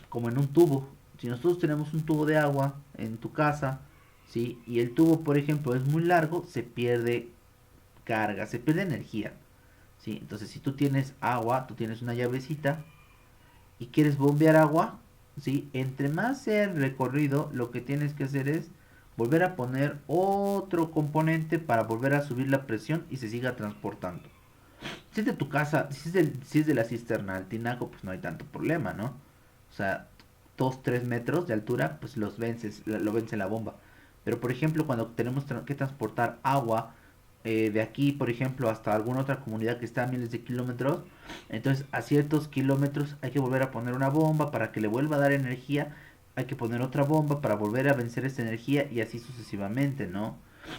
como en un tubo. Si nosotros tenemos un tubo de agua en tu casa, ¿sí? Y el tubo, por ejemplo, es muy largo, se pierde carga, se pierde energía, ¿sí? Entonces, si tú tienes agua, tú tienes una llavecita y quieres bombear agua, ¿sí? Entre más sea el recorrido, lo que tienes que hacer es volver a poner otro componente para volver a subir la presión y se siga transportando. Si es de tu casa, si es de la cisterna al tinaco, pues no hay tanto problema, ¿no? O sea, 2, 3 metros de altura, pues lo vence la bomba. Pero por ejemplo, cuando tenemos que transportar agua de aquí, por ejemplo, hasta alguna otra comunidad que está a miles de kilómetros, entonces a ciertos kilómetros hay que volver a poner una bomba para que le vuelva a dar energía, hay que poner otra bomba para volver a vencer esta energía y así sucesivamente, ¿no?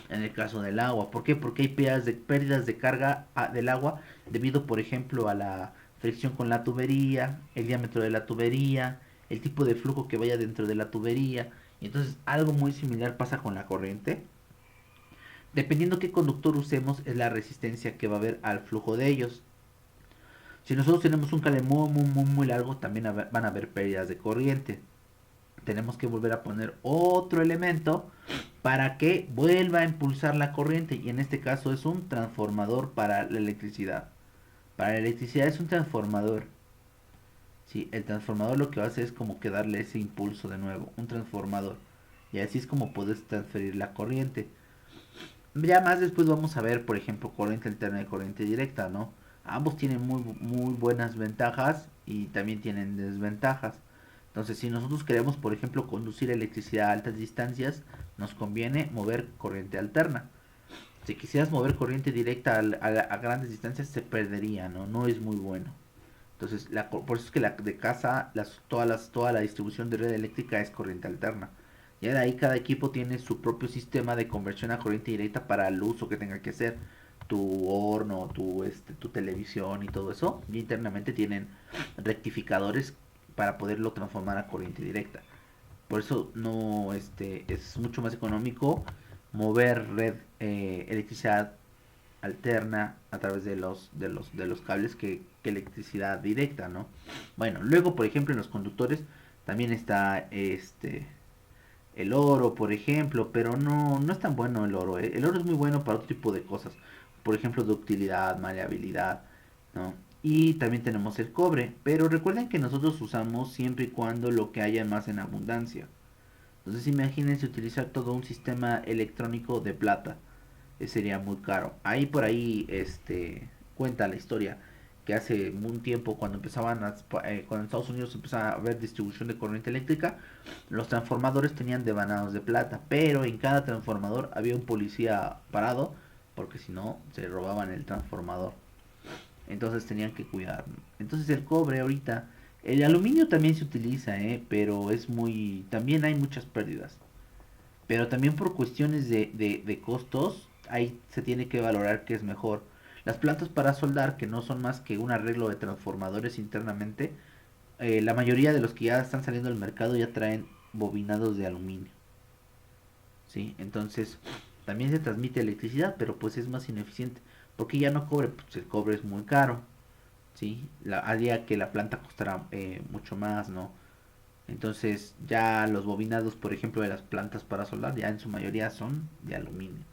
En el caso del agua. ¿Por qué? Porque hay pérdidas de carga del agua debido, por ejemplo, a la fricción con la tubería, el diámetro de la tubería, el tipo de flujo que vaya dentro de la tubería. Y entonces algo muy similar pasa con la corriente. Dependiendo qué conductor usemos es la resistencia que va a haber al flujo de ellos. Si nosotros tenemos un cable muy largo, también van a haber pérdidas de corriente. Tenemos que volver a poner otro elemento para que vuelva a impulsar la corriente, y en este caso es un transformador para la electricidad. Para la electricidad es un transformador. Sí, el transformador lo que hace es como que darle ese impulso de nuevo, un transformador. Y así es como puedes transferir la corriente. Ya más después vamos a ver, por ejemplo, corriente alterna y corriente directa, ¿no? Ambos tienen muy buenas ventajas y también tienen desventajas. Entonces, si nosotros queremos, por ejemplo, conducir electricidad a altas distancias, nos conviene mover corriente alterna. Si quisieras mover corriente directa a grandes distancias, se perdería, ¿no? No es muy bueno. Entonces, por eso es que la de casa, toda la distribución de red eléctrica es corriente alterna. Ya de ahí cada equipo tiene su propio sistema de conversión a corriente directa para el uso que tenga que hacer. Tu horno, tu televisión y todo eso. Y internamente tienen rectificadores para poderlo transformar a corriente directa. Por eso no es mucho más económico mover red electricidad alterna a través de los cables que electricidad directa, ¿no? Bueno, luego por ejemplo en los conductores también está el oro, por ejemplo, pero no es tan bueno el oro, ¿eh? El oro es muy bueno para otro tipo de cosas, por ejemplo ductilidad, maleabilidad, ¿no? Y también tenemos el cobre, pero recuerden que nosotros usamos siempre y cuando lo que haya más en abundancia. Entonces imagínense utilizar todo un sistema electrónico de plata, sería muy caro. Ahí por ahí cuenta la historia que hace un tiempo cuando cuando en Estados Unidos empezaba a haber distribución de corriente eléctrica, los transformadores tenían devanados de plata, pero en cada transformador había un policía parado porque si no se robaban el transformador. Entonces tenían que cuidar. Entonces el cobre ahorita, el aluminio también se utiliza, pero también hay muchas pérdidas. Pero también por cuestiones de costos, ahí se tiene que valorar qué es mejor. Las plantas para soldar, que no son más que un arreglo de transformadores internamente, la mayoría de los que ya están saliendo al mercado ya traen bobinados de aluminio. ¿Sí? Entonces, también se transmite electricidad, pero pues es más ineficiente. Porque ya no cobre, pues el cobre es muy caro. ¿Sí? Haría que la planta costara mucho más, ¿no? Entonces ya los bobinados, por ejemplo, de las plantas para soldar, ya en su mayoría son de aluminio.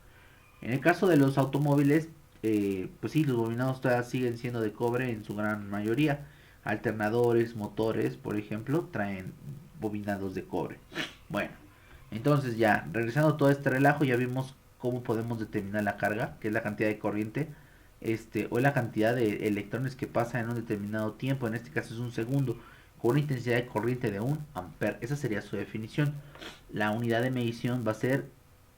En el caso de los automóviles, pues sí, los bobinados todavía siguen siendo de cobre en su gran mayoría. Alternadores, motores, por ejemplo, traen bobinados de cobre. Bueno, entonces ya, regresando a todo este relajo, ya vimos cómo podemos determinar la carga, que es la cantidad de corriente, o la cantidad de electrones que pasa en un determinado tiempo, en este caso es un segundo, con una intensidad de corriente de 1 ampere. Esa sería su definición. La unidad de medición va a ser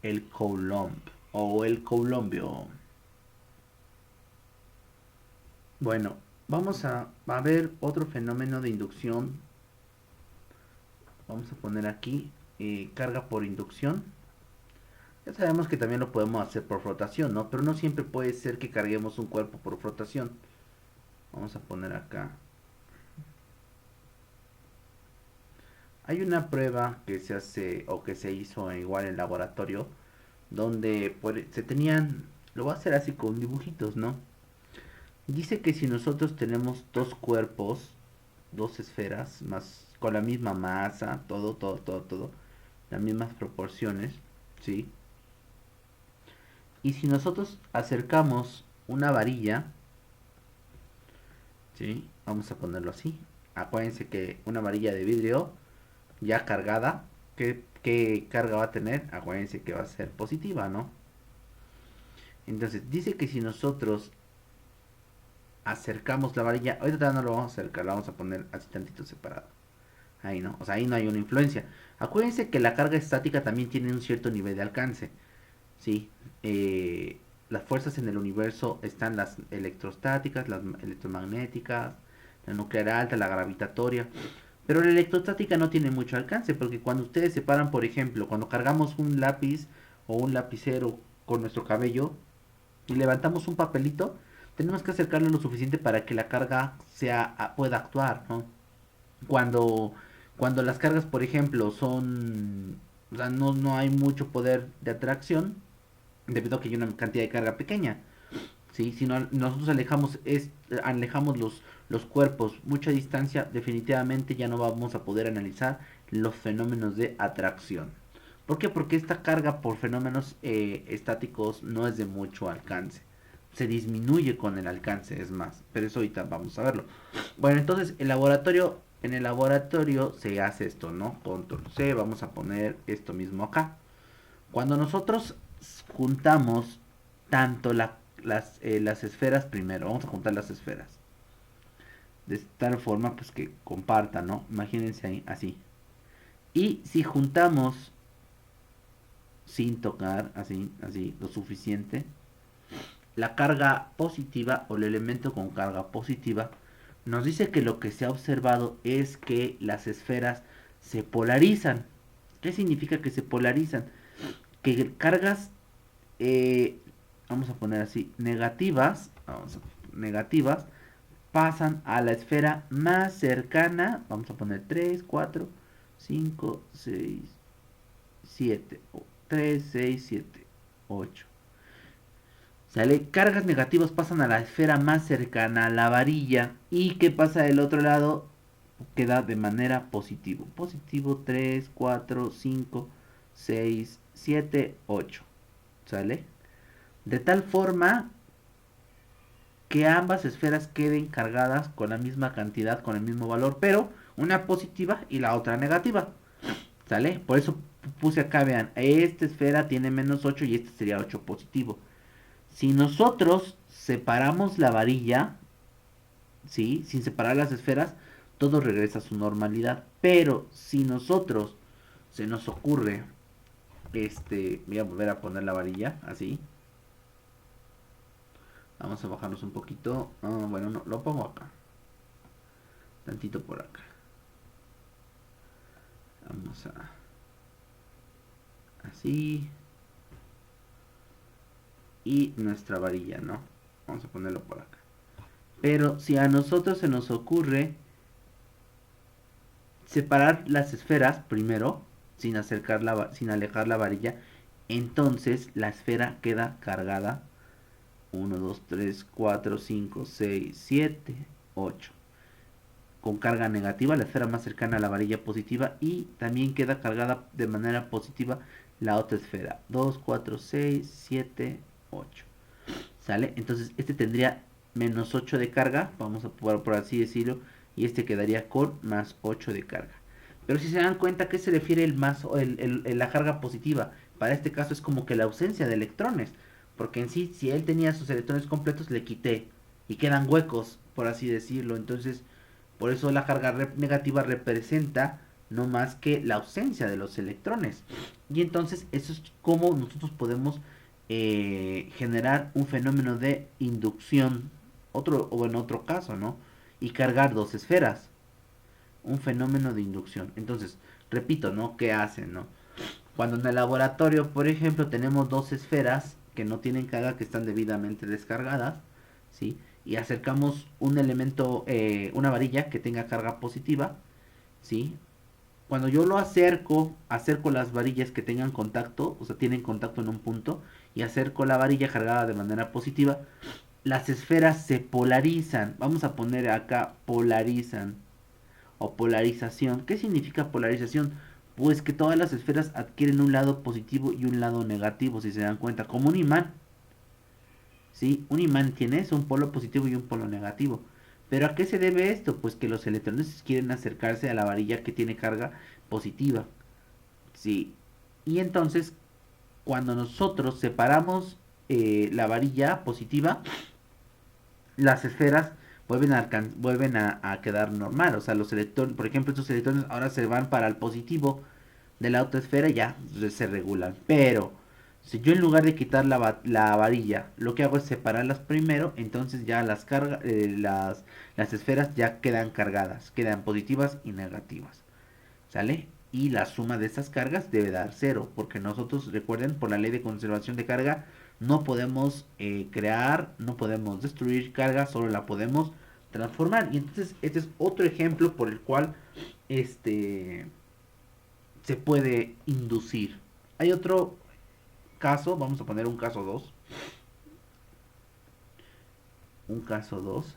el coulomb o el coulombio. Bueno, vamos a ver otro fenómeno de inducción. Vamos a poner aquí carga por inducción. Ya sabemos que también lo podemos hacer por flotación, ¿no? Pero no siempre puede ser que carguemos un cuerpo por flotación. Vamos a poner acá. Hay una prueba que se hace o que se hizo igual en laboratorio donde se tenían, lo voy a hacer así con dibujitos, ¿no? Dice que si nosotros tenemos dos cuerpos, dos esferas, más con la misma masa, todo, las mismas proporciones, ¿sí? Y si nosotros acercamos una varilla, ¿sí? Vamos a ponerlo así. Acuérdense que una varilla de vidrio ya cargada, ¿qué carga va a tener? Acuérdense que va a ser positiva, ¿no? Entonces, dice que si nosotros acercamos la varilla, ahorita todavía no lo vamos a acercar, lo vamos a poner así tantito separado. Ahí no, o sea, ahí no hay una influencia. Acuérdense que la carga estática también tiene un cierto nivel de alcance. Sí, las fuerzas en el universo están las electrostáticas, las electromagnéticas, la nuclear alta, la gravitatoria. Pero la electrostática no tiene mucho alcance porque cuando ustedes separan, por ejemplo, cuando cargamos un lápiz o un lapicero con nuestro cabello y levantamos un papelito, tenemos que acercarlo lo suficiente para que la carga pueda actuar, ¿no? Cuando, cuando las cargas, por ejemplo, son, o sea, no hay mucho poder de atracción, debido a que hay una cantidad de carga pequeña. ¿Sí? Si no, nosotros alejamos los cuerpos mucha distancia, definitivamente ya no vamos a poder analizar los fenómenos de atracción. ¿Por qué? Porque esta carga por fenómenos estáticos no es de mucho alcance. Se disminuye con el alcance, es más. Pero eso ahorita vamos a verlo. Bueno, entonces en el laboratorio se hace esto, ¿no? Control C, vamos a poner esto mismo acá. Cuando nosotros juntamos tanto las esferas primero, vamos a juntar las esferas. De tal forma pues que compartan, ¿no? Imagínense ahí, así. Y si juntamos sin tocar, así, así, lo suficiente, la carga positiva o el elemento con carga positiva nos dice que lo que se ha observado es que las esferas se polarizan. ¿Qué significa que se polarizan? Que cargas eh, vamos a poner así, negativas, pasan a la esfera más cercana, vamos a poner 3 4 5 6 7 3 6 7 8. Sale, cargas negativas pasan a la esfera más cercana a la varilla. ¿Y qué pasa del otro lado? Queda de manera positivo. Positivo 3 4 5 6 7 8. ¿Sale? De tal forma que ambas esferas queden cargadas con la misma cantidad, con el mismo valor, pero una positiva y la otra negativa. ¿Sale? Por eso puse acá, vean, esta esfera tiene menos 8 y este sería 8 positivo. Si nosotros separamos la varilla, ¿sí? Sin separar las esferas, todo regresa a su normalidad. Pero si nosotros se nos ocurre, voy a volver a poner la varilla, así. Vamos a bajarnos un poquito. Bueno, no, lo pongo acá. Tantito por acá. Vamos a... Así. Y nuestra varilla, ¿no? Vamos a ponerlo por acá. Pero si a nosotros se nos ocurre separar las esferas primero, sin alejar la varilla, entonces la esfera queda cargada 1, 2, 3, 4, 5, 6, 7, 8. Con carga negativa, la esfera más cercana a la varilla positiva y también queda cargada de manera positiva la otra esfera. 2, 4, 6, 7, 8. ¿Sale? Entonces este tendría menos 8 de carga, vamos a por así decirlo, y este quedaría con más 8 de carga. Pero si se dan cuenta, ¿a qué se refiere la carga positiva? Para este caso es como que la ausencia de electrones, porque en sí, si él tenía sus electrones completos, le quité y quedan huecos, por así decirlo. Entonces, por eso la carga negativa representa no más que la ausencia de los electrones. Y entonces eso es como nosotros podemos generar un fenómeno de inducción, o en otro caso, ¿no? Y cargar dos esferas, un fenómeno de inducción. Entonces, repito, ¿no? ¿Qué hacen, no? Cuando en el laboratorio, por ejemplo, tenemos dos esferas que no tienen carga, que están debidamente descargadas, ¿sí? Y acercamos un elemento, una varilla que tenga carga positiva, ¿sí? Cuando yo lo acerco las varillas que tengan contacto, o sea, tienen contacto en un punto, y acerco la varilla cargada de manera positiva, las esferas se polarizan. Vamos a poner acá polarizan o polarización. ¿Qué significa polarización? Pues que todas las esferas adquieren un lado positivo y un lado negativo, si se dan cuenta, como un imán. ¿Sí? Un imán tiene eso, un polo positivo y un polo negativo. ¿Pero a qué se debe esto? Pues que los electrones quieren acercarse a la varilla que tiene carga positiva. ¿Sí? Y entonces, cuando nosotros separamos la varilla positiva, las esferas vuelven a quedar normal. O sea, los electrones, por ejemplo, estos electrones ahora se van para el positivo de la otra esfera y ya se regulan. Pero si yo en lugar de quitar la varilla, lo que hago es separarlas primero, entonces ya las esferas ya quedan cargadas, quedan positivas y negativas. ¿Sale? Y la suma de estas cargas debe dar cero, porque nosotros, recuerden, por la ley de conservación de carga, no podemos crear, no podemos destruir carga, solo la podemos transformar. Y entonces este es otro ejemplo por el cual este se puede inducir. Hay otro caso, vamos a poner un caso 2. Un caso 2.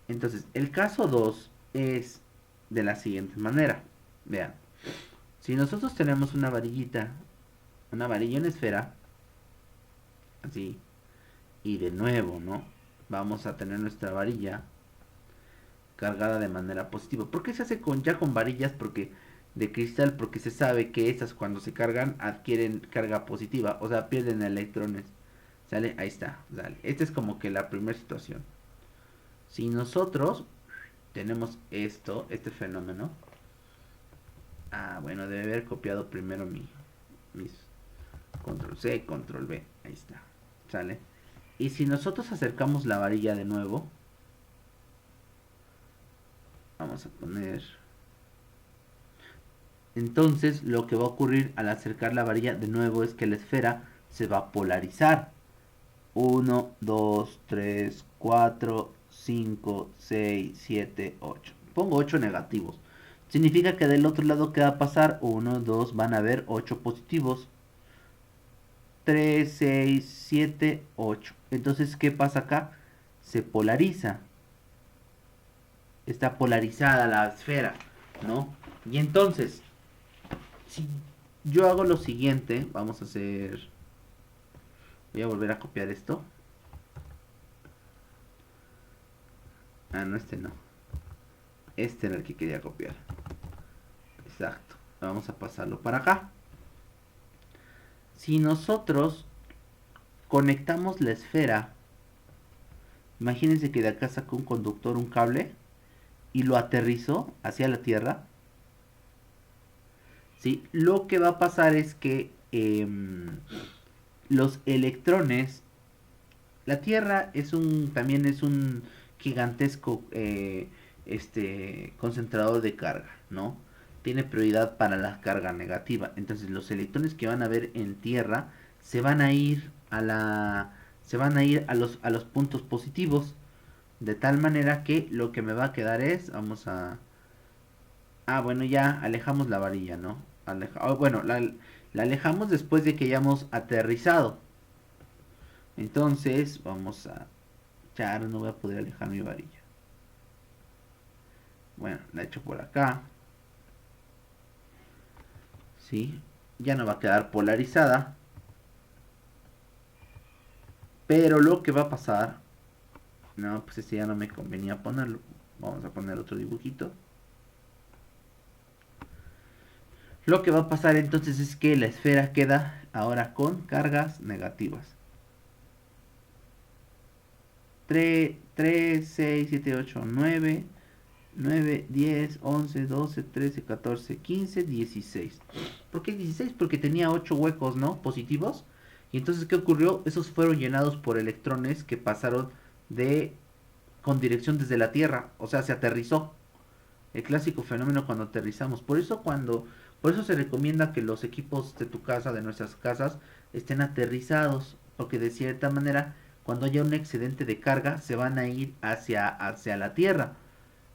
Entonces, el caso 2 es de la siguiente manera. Vean, si nosotros tenemos una varillita, una varilla en esfera, así, y de nuevo, ¿no? Vamos a tener nuestra varilla cargada de manera positiva. ¿Por qué se hace ya con varillas? Porque de cristal, porque se sabe que estas cuando se cargan adquieren carga positiva, o sea, pierden electrones. ¿Sale? Ahí está, ¿sale? Esta es como que la primera situación. Si nosotros tenemos este fenómeno, bueno, debe haber copiado primero mis control C, control V, ahí está, ¿sale? Y si nosotros acercamos la varilla de nuevo, vamos a poner, entonces lo que va a ocurrir al acercar la varilla de nuevo es que la esfera se va a polarizar. 1, 2, 3, 4, 5, 6, 7, 8. Pongo 8 negativos. Significa que del otro lado, ¿qué va a pasar? 1, 2, van a haber 8 positivos. 3, 6, 7, 8. Entonces, ¿qué pasa acá? Se polariza. Está polarizada la esfera, ¿no? Y entonces, si yo hago lo siguiente, vamos a hacer... Voy a volver a copiar esto. No, este no. Este era el que quería copiar. Exacto. Vamos a pasarlo para acá. Si nosotros conectamos la esfera, imagínense que de acá saco un conductor, un cable, y lo aterrizo hacia la Tierra. ¿Sí? Lo que va a pasar es que los electrones, la Tierra también es un gigantesco concentrador de carga, ¿no? Tiene prioridad para la carga negativa. Entonces los electrones que van a ver en Tierra se van a ir a los puntos positivos, de tal manera que lo que me va a quedar es, bueno, ya alejamos la varilla, ¿no? Bueno, la alejamos después de que hayamos aterrizado. Entonces, vamos a... Ya no voy a poder alejar mi varilla. Bueno, la echo por acá. ¿Sí? Ya no va a quedar polarizada. Pero lo que va a pasar... No, pues este ya no me convenía ponerlo. Vamos a poner otro dibujito. Lo que va a pasar entonces es que la esfera queda ahora con cargas negativas. 3, 6, 7, 8, 9, 9, 10, 11, 12, 13, 14, 15, 16. ¿Por qué 16? Porque tenía 8 huecos, ¿no? Positivos. Y entonces, ¿qué ocurrió? Esos fueron llenados por electrones que pasaron de con dirección desde la Tierra. O sea, se aterrizó. El clásico fenómeno cuando aterrizamos. Por eso se recomienda que los equipos de tu casa, de nuestras casas, estén aterrizados. Porque de cierta manera, cuando haya un excedente de carga, se van a ir hacia la Tierra.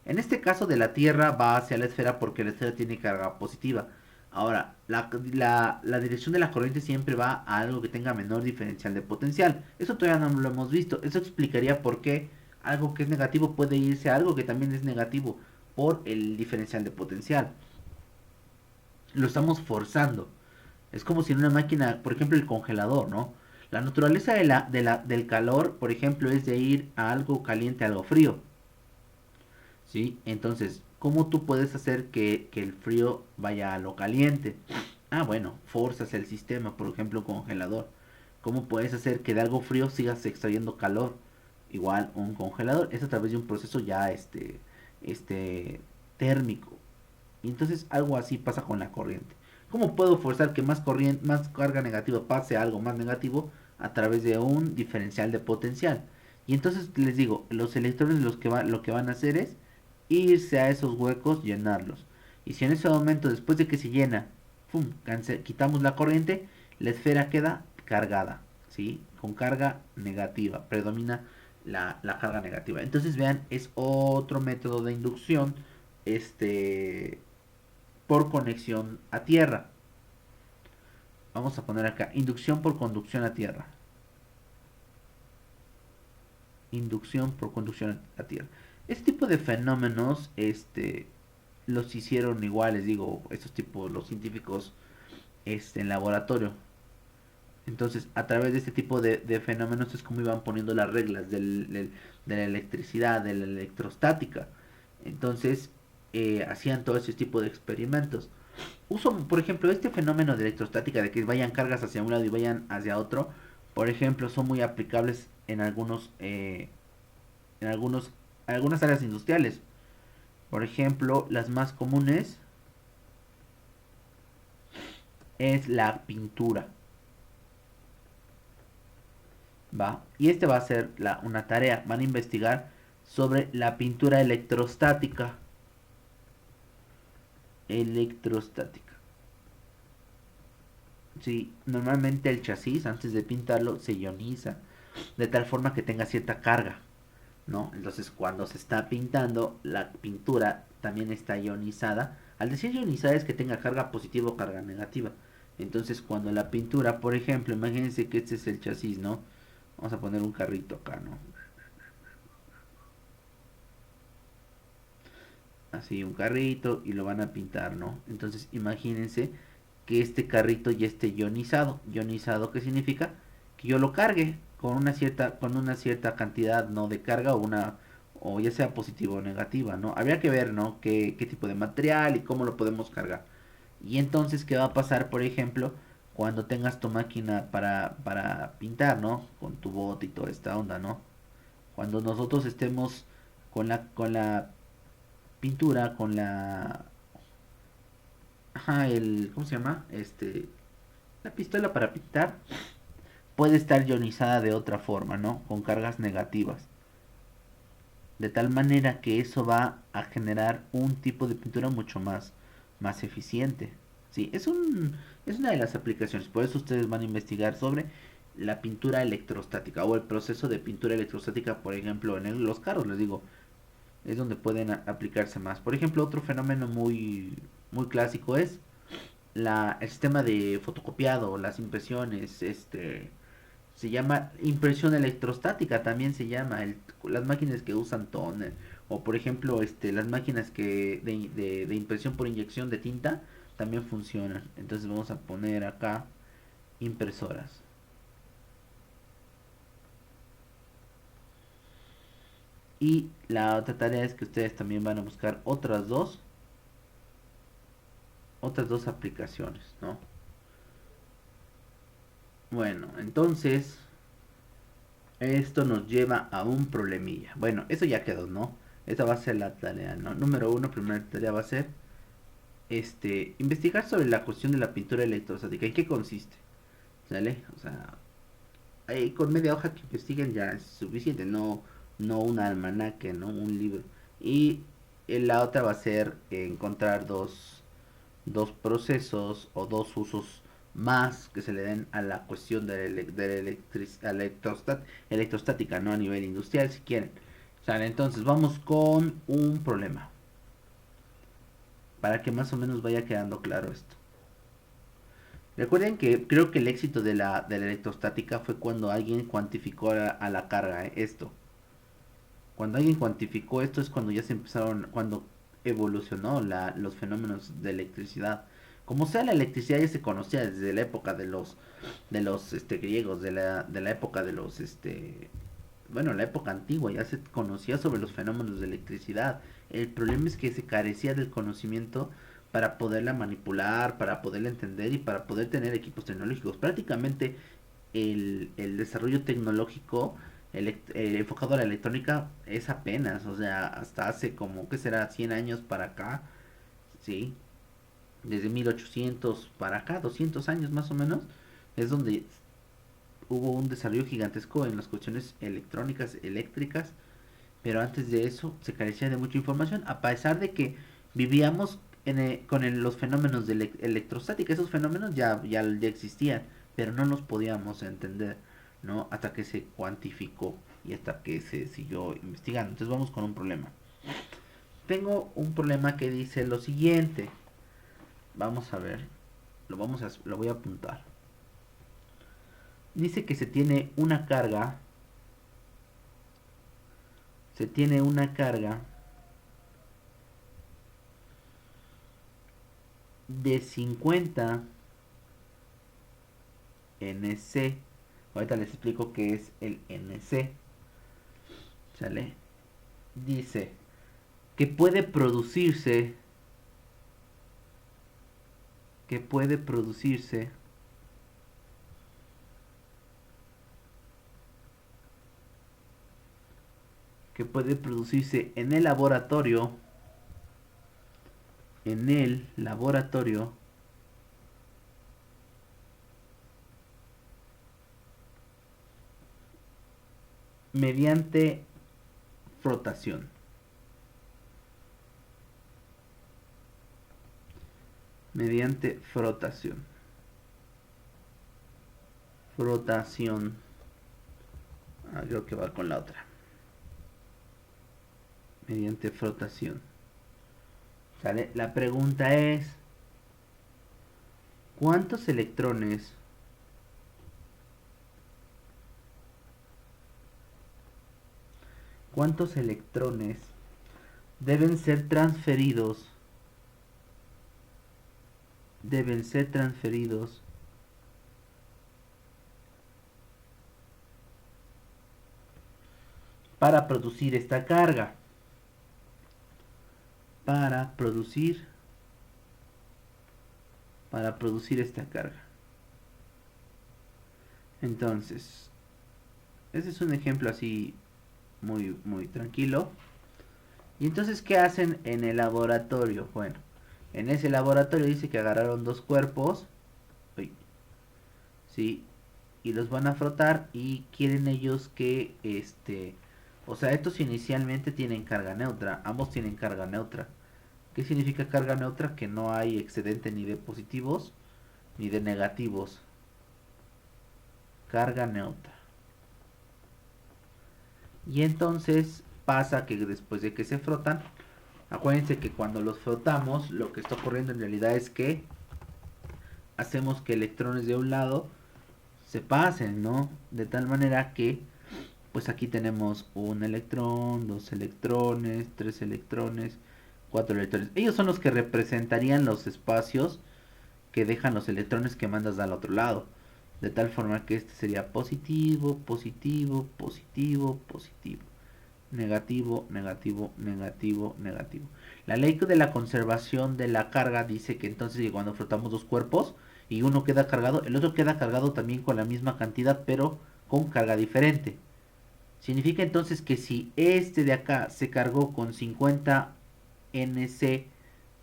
En este caso de la Tierra va hacia la esfera porque la esfera tiene carga positiva. Ahora, la dirección de la corriente siempre va a algo que tenga menor diferencial de potencial. Eso todavía no lo hemos visto. Eso explicaría por qué algo que es negativo puede irse a algo que también es negativo por el diferencial de potencial. Lo estamos forzando. Es como si en una máquina, por ejemplo, el congelador, ¿no? La naturaleza del calor, por ejemplo, es de ir a algo caliente a algo frío. ¿Sí? Entonces, ¿cómo tú puedes hacer que el frío vaya a lo caliente? Bueno, forzas el sistema, por ejemplo, congelador. ¿Cómo puedes hacer que de algo frío sigas extrayendo calor? igual un congelador, es a través de un proceso ya térmico. Y entonces algo así pasa con la corriente. ¿Cómo puedo forzar que más corriente, más carga negativa pase a algo más negativo? A través de un diferencial de potencial. Y entonces les digo, los electrones lo que van a hacer es irse a esos huecos, llenarlos. Y si en ese momento, después de que se llena, ¡pum!, quitamos la corriente, la esfera queda cargada, ¿sí? Con carga negativa, predomina la carga negativa. Entonces vean, es otro método de inducción, este, por conexión a tierra. Vamos a poner acá, inducción por conducción a tierra. Inducción por conducción a tierra. Este tipo de fenómenos, los hicieron igual, les digo, estos tipos, los científicos, en laboratorio. Entonces, a través de este tipo de fenómenos es como iban poniendo las reglas de la electricidad, de la electrostática. Entonces, hacían todo ese tipo de experimentos. Uso, por ejemplo, este fenómeno de electrostática, de que vayan cargas hacia un lado y vayan hacia otro, por ejemplo, son muy aplicables en algunas áreas industriales. Por ejemplo, las más comunes es la pintura, ¿va? Y va a ser una tarea. Van a investigar sobre la pintura electrostática. Electrostática. Sí, normalmente el chasis antes de pintarlo se ioniza de tal forma que tenga cierta carga, ¿no? Entonces cuando se está pintando, la pintura también está ionizada. Al decir ionizada es que tenga carga positiva o carga negativa. Entonces cuando la pintura, por ejemplo, imagínense que este es el chasis, ¿no? Vamos a poner un carrito acá, ¿no? Así un carrito y lo van a pintar, ¿no? Entonces imagínense que este carrito ya esté ionizado. ¿Ionizado qué significa? Que yo lo cargue con una cierta cantidad, ¿no?, de carga, o ya sea positiva o negativa, ¿no? Habría que ver, ¿no?, qué tipo de material y cómo lo podemos cargar. Y entonces, ¿qué va a pasar, por ejemplo, cuando tengas tu máquina para pintar, ¿no? Con tu bote y toda esta onda, ¿no? Cuando nosotros estemos con la pintura, ¿cómo se llama? La pistola para pintar puede estar ionizada de otra forma, ¿no? Con cargas negativas. De tal manera que eso va a generar un tipo de pintura mucho más eficiente. Sí, es una de las aplicaciones. Por eso ustedes van a investigar sobre la pintura electrostática o el proceso de pintura electrostática, por ejemplo, en los carros, les digo, es donde pueden aplicarse más. Por ejemplo, otro fenómeno muy clásico es el sistema de fotocopiado, las impresiones, se llama impresión electrostática, también se llama las máquinas que usan toner, o por ejemplo, las máquinas de impresión por inyección de tinta también funcionan. Entonces vamos a poner acá impresoras. Y la otra tarea es que ustedes también van a buscar otras dos aplicaciones, ¿no? Bueno, entonces esto nos lleva a un problemilla. Bueno, eso ya quedó, ¿no? Esa va a ser la tarea, ¿no? Número uno, primera tarea va a ser investigar sobre la cuestión de la pintura electrostática. ¿En qué consiste? ¿Sale? O sea, ahí con media hoja que investiguen ya es suficiente, no un almanaque, no un libro. Y la otra va a ser encontrar dos procesos o dos usos más que se le den a la cuestión electrostática, no a nivel industrial, si quieren. ¿Sale? Entonces vamos con un problema, para que más o menos vaya quedando claro esto. Recuerden que creo que el éxito de la electrostática fue cuando alguien cuantificó a la carga, esto. Cuando alguien cuantificó esto es cuando ya se empezaron, cuando evolucionó los fenómenos de electricidad. Como sea, la electricidad ya se conocía desde la época de los griegos, de la época bueno, la época antigua, ya se conocía sobre los fenómenos de electricidad. El problema es que se carecía del conocimiento para poderla manipular, para poderla entender y para poder tener equipos tecnológicos. Prácticamente el desarrollo tecnológico enfocado a la electrónica es apenas, o sea, hasta hace como, ¿qué será? 100 años para acá, ¿sí? Desde 1800 para acá, 200 años más o menos, es donde hubo un desarrollo gigantesco en las cuestiones electrónicas, eléctricas, pero antes de eso se carecía de mucha información, a pesar de que vivíamos los fenómenos de electrostática. Esos fenómenos ya existían, pero no los podíamos entender, ¿no? Hasta que se cuantificó y hasta que se siguió investigando. Entonces vamos con un problema. Tengo un problema que dice lo siguiente. Vamos a ver, lo voy a apuntar. Dice que se tiene una carga de 50 NC. Ahorita les explico qué es el NC. ¿Sale? Dice que puede producirse en el laboratorio mediante frotación. Mediante frotación. Frotación. Creo que va con la otra. Mediante frotación. ¿Sale? La pregunta es, ¿cuántos electrones deben ser transferidos para producir esta carga? Para producir esta carga. Entonces, ese es un ejemplo así muy, muy tranquilo. Y entonces, ¿qué hacen en el laboratorio? Bueno, en ese laboratorio dice que agarraron dos cuerpos, ¿sí? Y los van a frotar y quieren ellos que, o sea, estos inicialmente tienen carga neutra, ambos tienen carga neutra. ¿Qué significa carga neutra? Que no hay excedente ni de positivos ni de negativos. Carga neutra. Y entonces pasa que después de que se frotan, acuérdense que cuando los frotamos, lo que está ocurriendo en realidad es que hacemos que electrones de un lado se pasen, ¿no? De tal manera que, pues aquí tenemos un electrón, dos electrones, tres electrones, cuatro electrones. Ellos son los que representarían los espacios que dejan los electrones que mandas al otro lado. De tal forma que este sería positivo, positivo, positivo, positivo. Negativo, negativo, negativo, negativo. La ley de la conservación de la carga dice que entonces que cuando frotamos dos cuerpos y uno queda cargado, el otro queda cargado también con la misma cantidad, pero con carga diferente. Significa entonces que si este de acá se cargó con 50 NC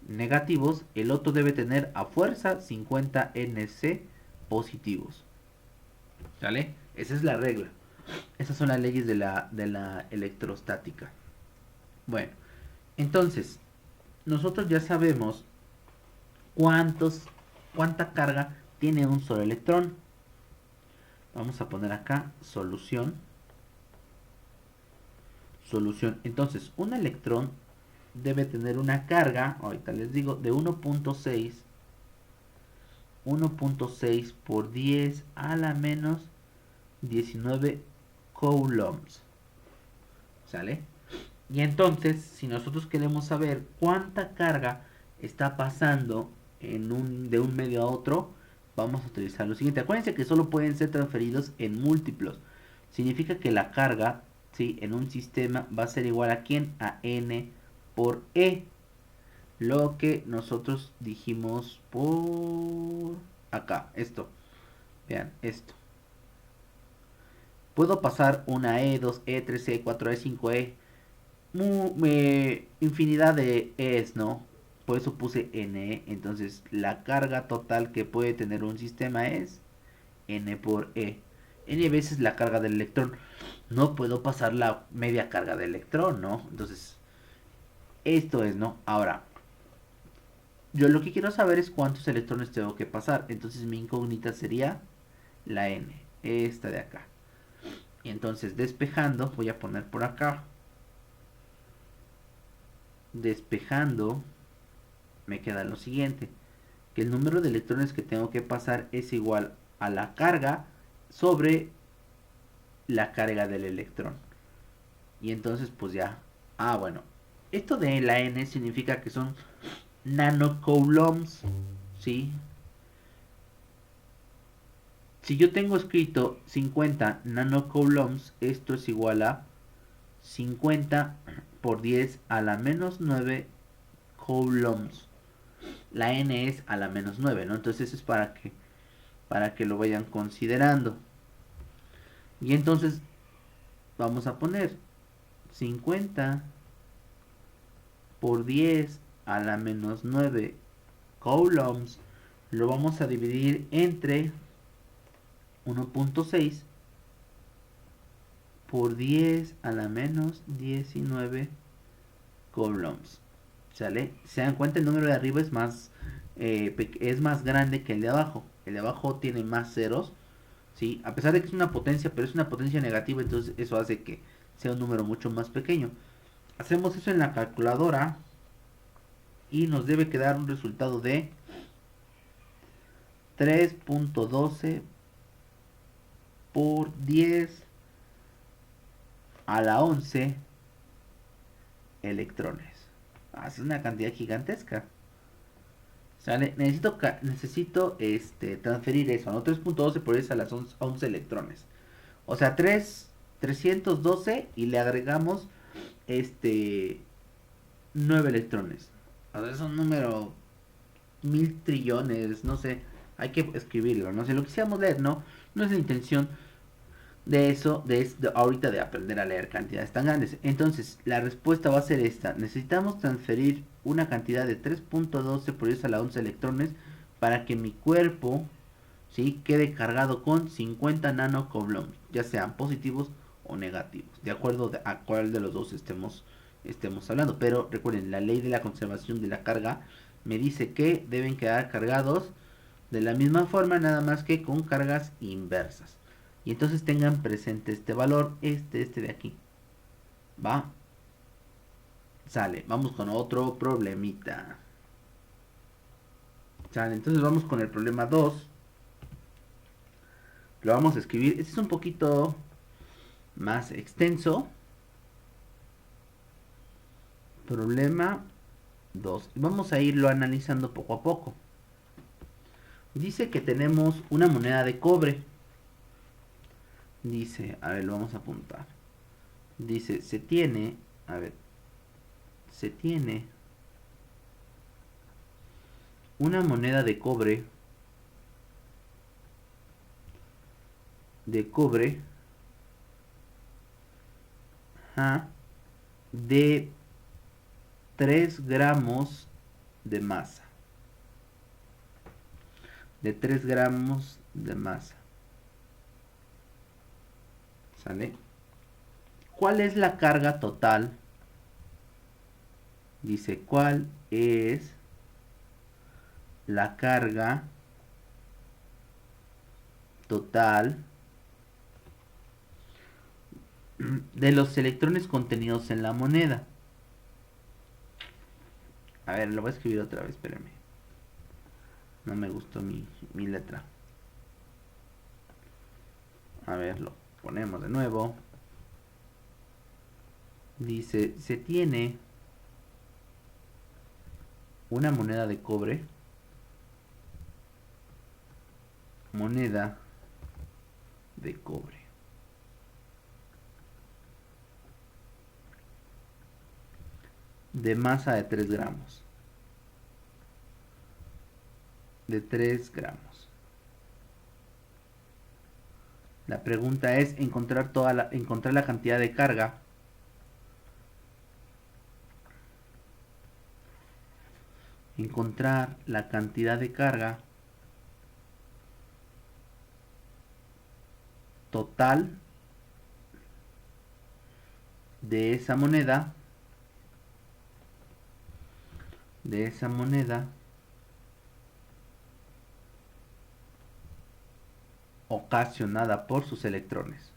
negativos, el otro debe tener a fuerza 50 NC positivos. ¿Sale? Esa es la regla. Esas son las leyes de la electrostática. Bueno, entonces, nosotros ya sabemos cuánta carga tiene un solo electrón. Vamos a poner acá solución. Entonces, un electrón debe tener una carga, ahorita les digo, de 1.6 por 10 a la menos 19 coulombs. ¿Sale? Y entonces, si nosotros queremos saber cuánta carga está pasando de un medio a otro, vamos a utilizar lo siguiente. Acuérdense que solo pueden ser transferidos en múltiplos. Significa que la carga, ¿sí?, en un sistema va a ser igual a ¿quién? A N por E. Lo que nosotros dijimos por acá. Esto. Vean, esto. Puedo pasar una E, 2E, 3E, 4E, 5E, infinidad de E's, ¿no? Por eso puse NE. Entonces la carga total que puede tener un sistema es N por E. N veces la carga del electrón. No puedo pasar la media carga del electrón, ¿no? Entonces, esto es, ¿no? Ahora, yo lo que quiero saber es cuántos electrones tengo que pasar. Entonces mi incógnita sería la N, esta de acá. Y entonces despejando, voy a poner por acá. Despejando, me queda lo siguiente. Que el número de electrones que tengo que pasar es igual a la carga sobre la carga del electrón. Y entonces pues ya. Ah, bueno. Esto de la N significa que son nanocoulombs. ¿Sí? Si yo tengo escrito 50 nanocoulombs, esto es igual a 50 por 10 a la menos 9 coulombs. La N es a la menos 9, ¿no? Entonces eso es para que lo vayan considerando. Y entonces vamos a poner 50 por 10 a la menos 9 coulombs. Lo vamos a dividir entre 1.6 por 10 a la menos 19 coulombs. ¿Sale? Se dan cuenta, el número de arriba es más grande que el de abajo. El de abajo tiene más ceros, ¿sí? A pesar de que es una potencia, pero es una potencia negativa, entonces eso hace que sea un número mucho más pequeño. Hacemos eso en la calculadora y nos debe quedar un resultado de 3.12 por 10 a la 11 electrones. Es una cantidad gigantesca. ¿Sale? Necesito transferir eso, ¿no? 3.12 por 10 a las 11 electrones. O sea, 312 y le agregamos 9 electrones. O sea, es un número 1000 trillones, no sé. Hay que escribirlo, no sé. Lo quisiéramos leer, ¿no? No es la intención de eso, ahorita de aprender a leer cantidades tan grandes. Entonces, la respuesta va a ser esta. Necesitamos transferir una cantidad de 3.12 por 10 a la 11 electrones para que mi cuerpo, ¿sí?, quede cargado con 50 nanocoulombs, ya sean positivos o negativos, de acuerdo a cuál de los dos estemos hablando. Pero recuerden, la ley de la conservación de la carga me dice que deben quedar cargados de la misma forma, nada más que con cargas inversas. Y entonces tengan presente este valor, este de aquí. ¿Va? Sale, vamos con otro problemita. Sale, entonces vamos con el problema 2. Lo vamos a escribir. Este es un poquito más extenso. Problema 2. Vamos a irlo analizando poco a poco. Dice que tenemos una moneda de cobre. Dice, a ver, lo vamos a apuntar. Dice, se tiene una moneda de cobre de 3 gramos de masa. De 3 gramos de masa. ¿Sale? ¿Cuál es la carga total? Dice, ¿cuál es la carga total de los electrones contenidos en la moneda? A ver, lo voy a escribir otra vez, espérenme. No me gustó mi letra. A ver, lo ponemos de nuevo. Dice, se tiene una moneda de cobre. Moneda de cobre. De masa de 3 gramos. De 3 gramos. La pregunta es encontrar la cantidad de carga. Encontrar la cantidad de carga total de esa moneda. Ocasionada por sus electrones.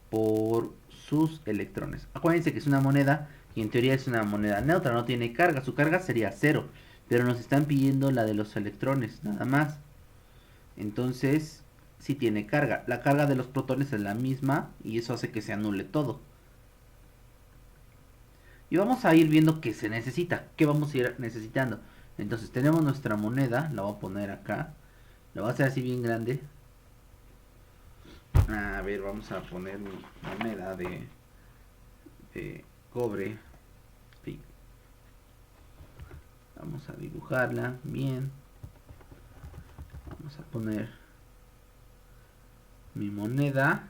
Por sus electrones. Acuérdense que es una moneda y en teoría es una moneda neutra, no tiene carga. Su carga sería cero, pero nos están pidiendo la de los electrones, nada más. Entonces, sí tiene carga. La carga de los protones es la misma y eso hace que se anule todo. Y vamos a ir viendo qué se necesita, qué vamos a ir necesitando. Entonces tenemos nuestra moneda, la voy a poner acá. La voy a hacer así bien grande. A ver, vamos a poner mi moneda de cobre. Sí. Vamos a dibujarla bien. Vamos a poner mi moneda.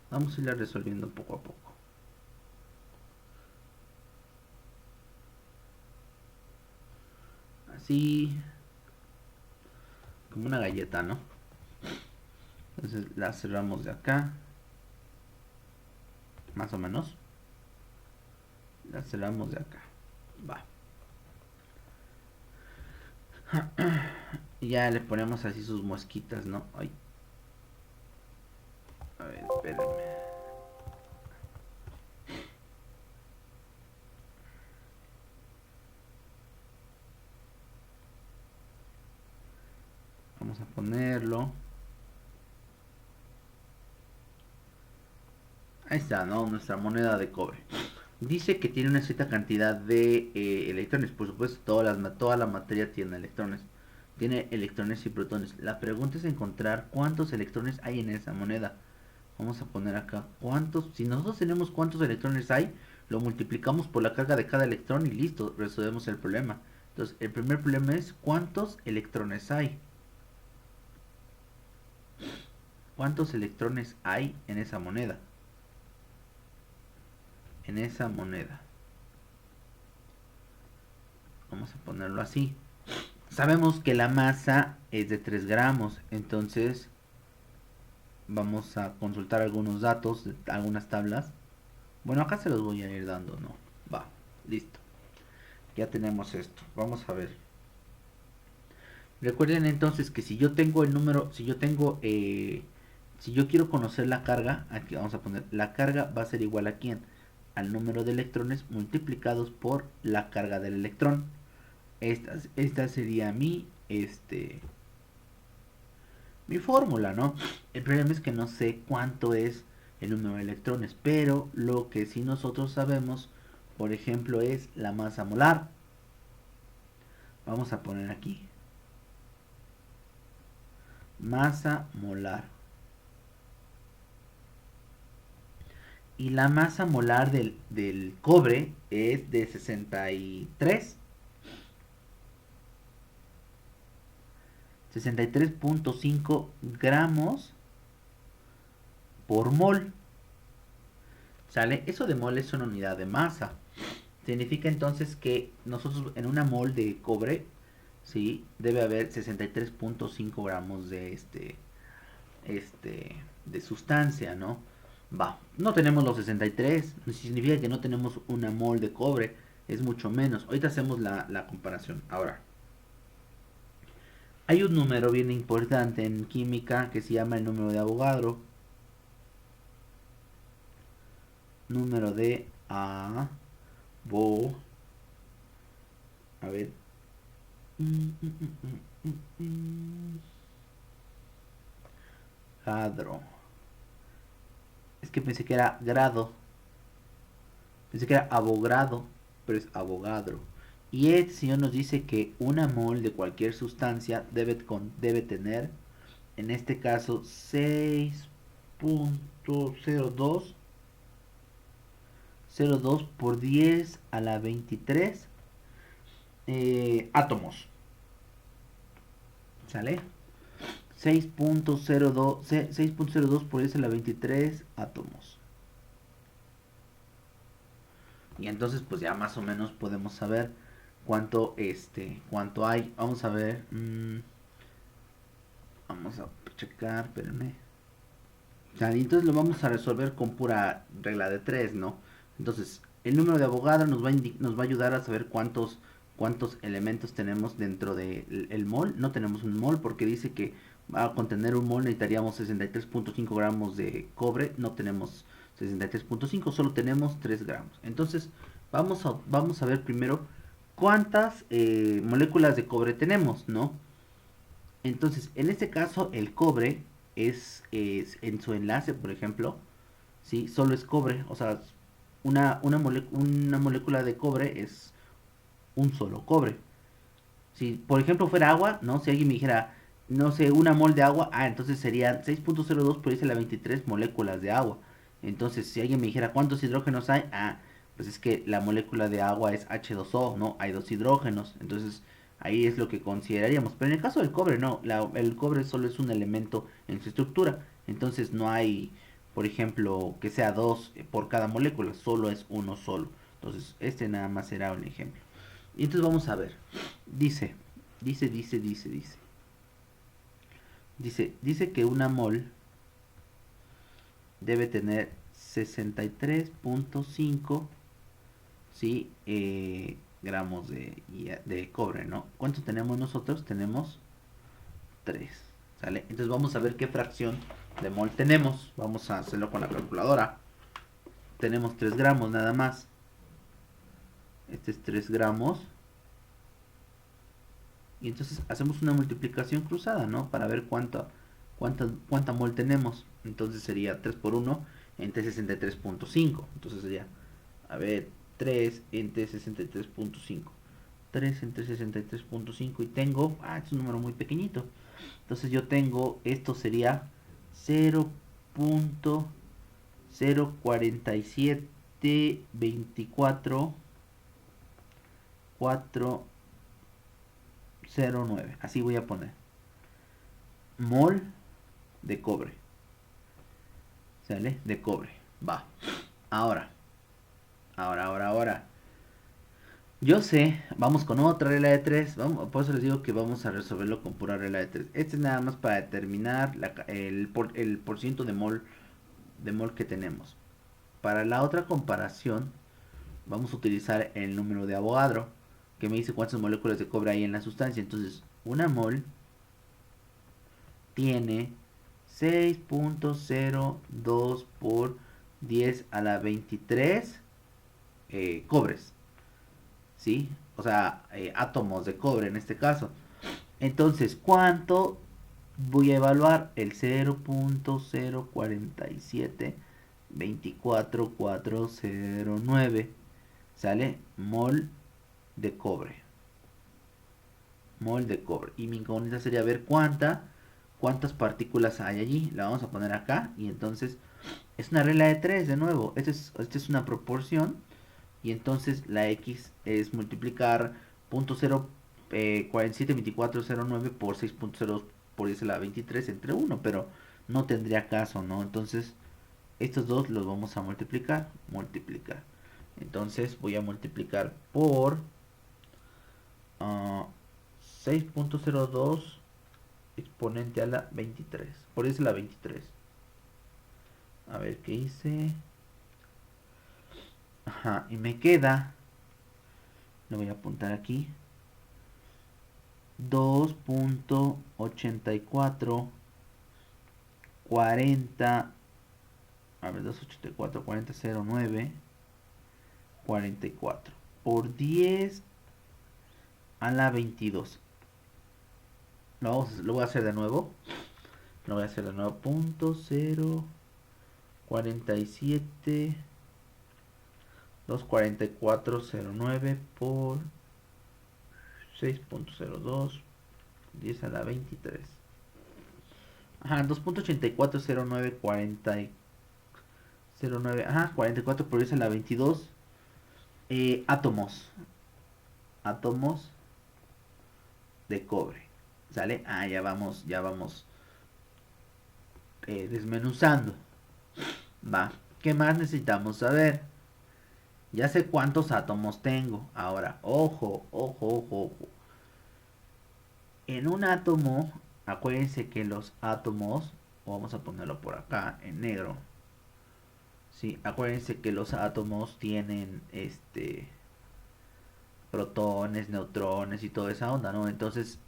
Vamos a irla resolviendo poco a poco. Así. Como una galleta, ¿no? Entonces la cerramos de acá. Más o menos. La cerramos de acá. Va. Y ya le ponemos así sus mosquitas, ¿no? Ay. A ver, espérenme. Vamos a ponerlo. Ahí está, ¿no? Nuestra moneda de cobre. Dice que tiene una cierta cantidad de electrones. Por supuesto, toda la materia tiene electrones. Tiene electrones y protones. La pregunta es encontrar cuántos electrones hay en esa moneda. Vamos a poner acá cuántos. Si nosotros tenemos cuántos electrones hay, lo multiplicamos por la carga de cada electrón y listo, resolvemos el problema. Entonces, el primer problema es cuántos electrones hay. ¿Cuántos electrones hay en esa moneda? En esa moneda. Vamos a ponerlo así. Sabemos que la masa es de 3 gramos, entonces vamos a consultar algunos datos, algunas tablas. Bueno, acá se los voy a ir dando, ¿no? Va, listo. Ya tenemos esto. Vamos a ver. Recuerden entonces que si yo tengo el número, si yo quiero conocer la carga, aquí vamos a poner, la carga va a ser igual a quién, al número de electrones multiplicados por la carga del electrón. Esta sería mi fórmula, ¿no? El problema es que no sé cuánto es el número de electrones, pero lo que sí nosotros sabemos, por ejemplo, es la masa molar. Vamos a poner aquí masa molar. Y la masa molar del cobre es de 63.5 gramos por mol. ¿Sale? Eso de mol es una unidad de masa. Significa entonces que nosotros en una mol de cobre, ¿sí? Debe haber 63.5 gramos de sustancia, ¿no? Va, no tenemos los 63, significa que no tenemos una mol de cobre, es mucho menos. Ahorita hacemos la comparación. Ahora, hay un número bien importante en química que se llama el número de Avogadro. Número de A, a ver. Avogadro. Es que pensé que era grado. Pensé que era abogado, pero es Avogadro. Y este señor nos dice que una mol de cualquier sustancia debe tener, en este caso, 6.02 por 10 a la 23 átomos. ¿Sale? 6.02 por 10 a la 23 átomos. Y entonces pues ya más o menos podemos saber cuánto hay. Vamos a ver. Vamos a checar, espérenme. Y entonces lo vamos a resolver con pura regla de 3, ¿no? Entonces, el número de Avogadro nos va a ayudar a saber cuántos elementos tenemos dentro del mol. No tenemos un mol porque dice que a contener un mol necesitaríamos 63.5 gramos de cobre. No tenemos 63.5, solo tenemos 3 gramos. Entonces, vamos a ver primero cuántas moléculas de cobre tenemos, ¿no? Entonces, en este caso, el cobre es en su enlace, por ejemplo, ¿sí? Solo es cobre. O sea, una molécula de cobre es un solo cobre. Si, por ejemplo, fuera agua, ¿no? Si alguien me dijera, no sé, una mol de agua, entonces serían 6.02 por 10 a la 23 moléculas de agua. Entonces, si alguien me dijera cuántos hidrógenos hay, pues es que la molécula de agua es H2O, ¿no? Hay dos hidrógenos. Entonces, ahí es lo que consideraríamos. Pero en el caso del cobre, no. El cobre solo es un elemento en su estructura. Entonces, no hay, por ejemplo, que sea dos por cada molécula. Solo es uno solo. Entonces, este nada más será un ejemplo. Y entonces vamos a ver. Dice, dice que una mol debe tener 63.5, ¿sí? Gramos de cobre, ¿no? ¿Cuánto tenemos nosotros? Tenemos 3, ¿sale? Entonces vamos a ver qué fracción de mol tenemos. Vamos a hacerlo con la calculadora. Tenemos 3 gramos nada más. Este es 3 gramos. Y entonces hacemos una multiplicación cruzada, ¿no? Para ver cuánta mol tenemos. Entonces sería 3 por 1 entre 63.5. Entonces sería, a ver, 3 entre 63.5. 3 entre 63.5 y tengo, es un número muy pequeñito. Entonces yo tengo, esto sería 0.04724 409. Así voy a poner. Mol de cobre. ¿Sale? De cobre. Va. Ahora. Yo sé, vamos con otra regla de 3. Por eso les digo que vamos a resolverlo con pura regla de 3. Este es nada más para determinar el porciento de mol que tenemos. Para la otra comparación, vamos a utilizar el número de Avogadro, que me dice cuántas moléculas de cobre hay en la sustancia. Entonces, una mol tiene 6.02 por 10 a la 23 cobres, ¿sí? O sea, átomos de cobre en este caso. Entonces, ¿cuánto voy a evaluar? El 0.047 ¿sale? Mol de cobre. Mol de cobre. Y mi incógnita sería ver cuántas partículas hay allí. La vamos a poner acá. Y entonces es una regla de 3 de nuevo. Esta es una proporción. Y entonces la X es multiplicar 0.472409 por 6.02 por 10 a la 23 entre 1. Pero no tendría caso, ¿no? Entonces estos dos los vamos a multiplicar. Entonces voy a multiplicar por 6.02 exponente a la 23. Por eso la 23. A ver qué hice. Ajá, y me queda, lo voy a apuntar aquí, 2.84 40, a ver, 2.84 4009 44 por 10 a la 22. Lo voy a hacer de nuevo. Punto 0 47 24409 por 6.02 10 a la 23. Ajá, 2.840940 09, ajá, 44 por 10 a la 22 átomos de cobre. ¿Sale? Ya vamos desmenuzando. Va. ¿Qué más necesitamos saber? Ya sé cuántos átomos tengo. Ahora, ojo, ojo, ojo, ojo. En un átomo, acuérdense que los átomos, vamos a ponerlo por acá en negro. Sí, acuérdense que los átomos tienen protones, neutrones y toda esa onda, ¿no? Entonces,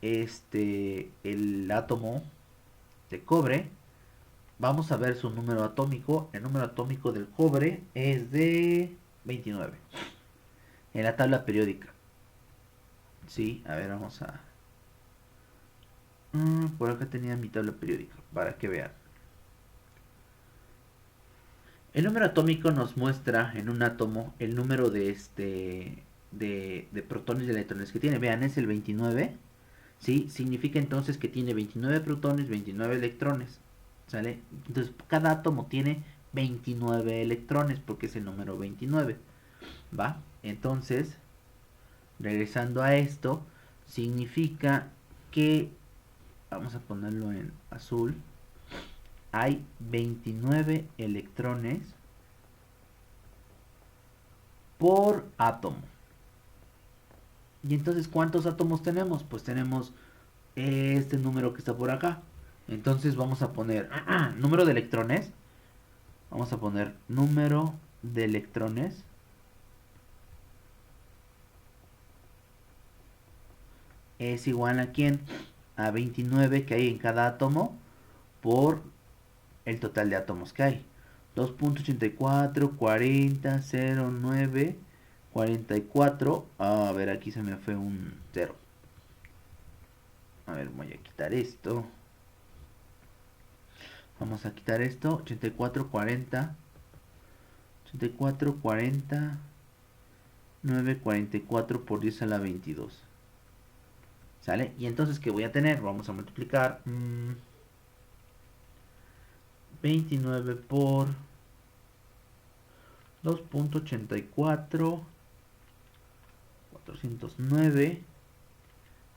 el átomo de cobre, vamos a ver su número atómico. El número atómico del cobre es de 29 en la tabla periódica. Sí, a ver, vamos a... por acá tenía mi tabla periódica, para que vean. El número atómico nos muestra en un átomo el número de protones y electrones que tiene. Vean, es el 29. ¿Sí? Significa entonces que tiene 29 protones, 29 electrones. ¿Sale? Entonces cada átomo tiene 29 electrones porque es el número 29. ¿Va? Entonces, regresando a esto, significa que, vamos a ponerlo en azul, hay 29 electrones por átomo. Y entonces, ¿cuántos átomos tenemos? Pues tenemos este número que está por acá. Entonces vamos a poner número de electrones. Vamos a poner número de electrones es igual a quién? A 29 que hay en cada átomo por el total de átomos que hay. 2.84, 40, 0, 9, 44. A ver, aquí se me fue un 0. A ver, voy a quitar esto. Vamos a quitar esto. 84, 40. 84, 40. 9, 44 por 10 a la 22. ¿Sale? Y entonces, ¿qué voy a tener? Vamos a multiplicar 29 por 2.84, 409,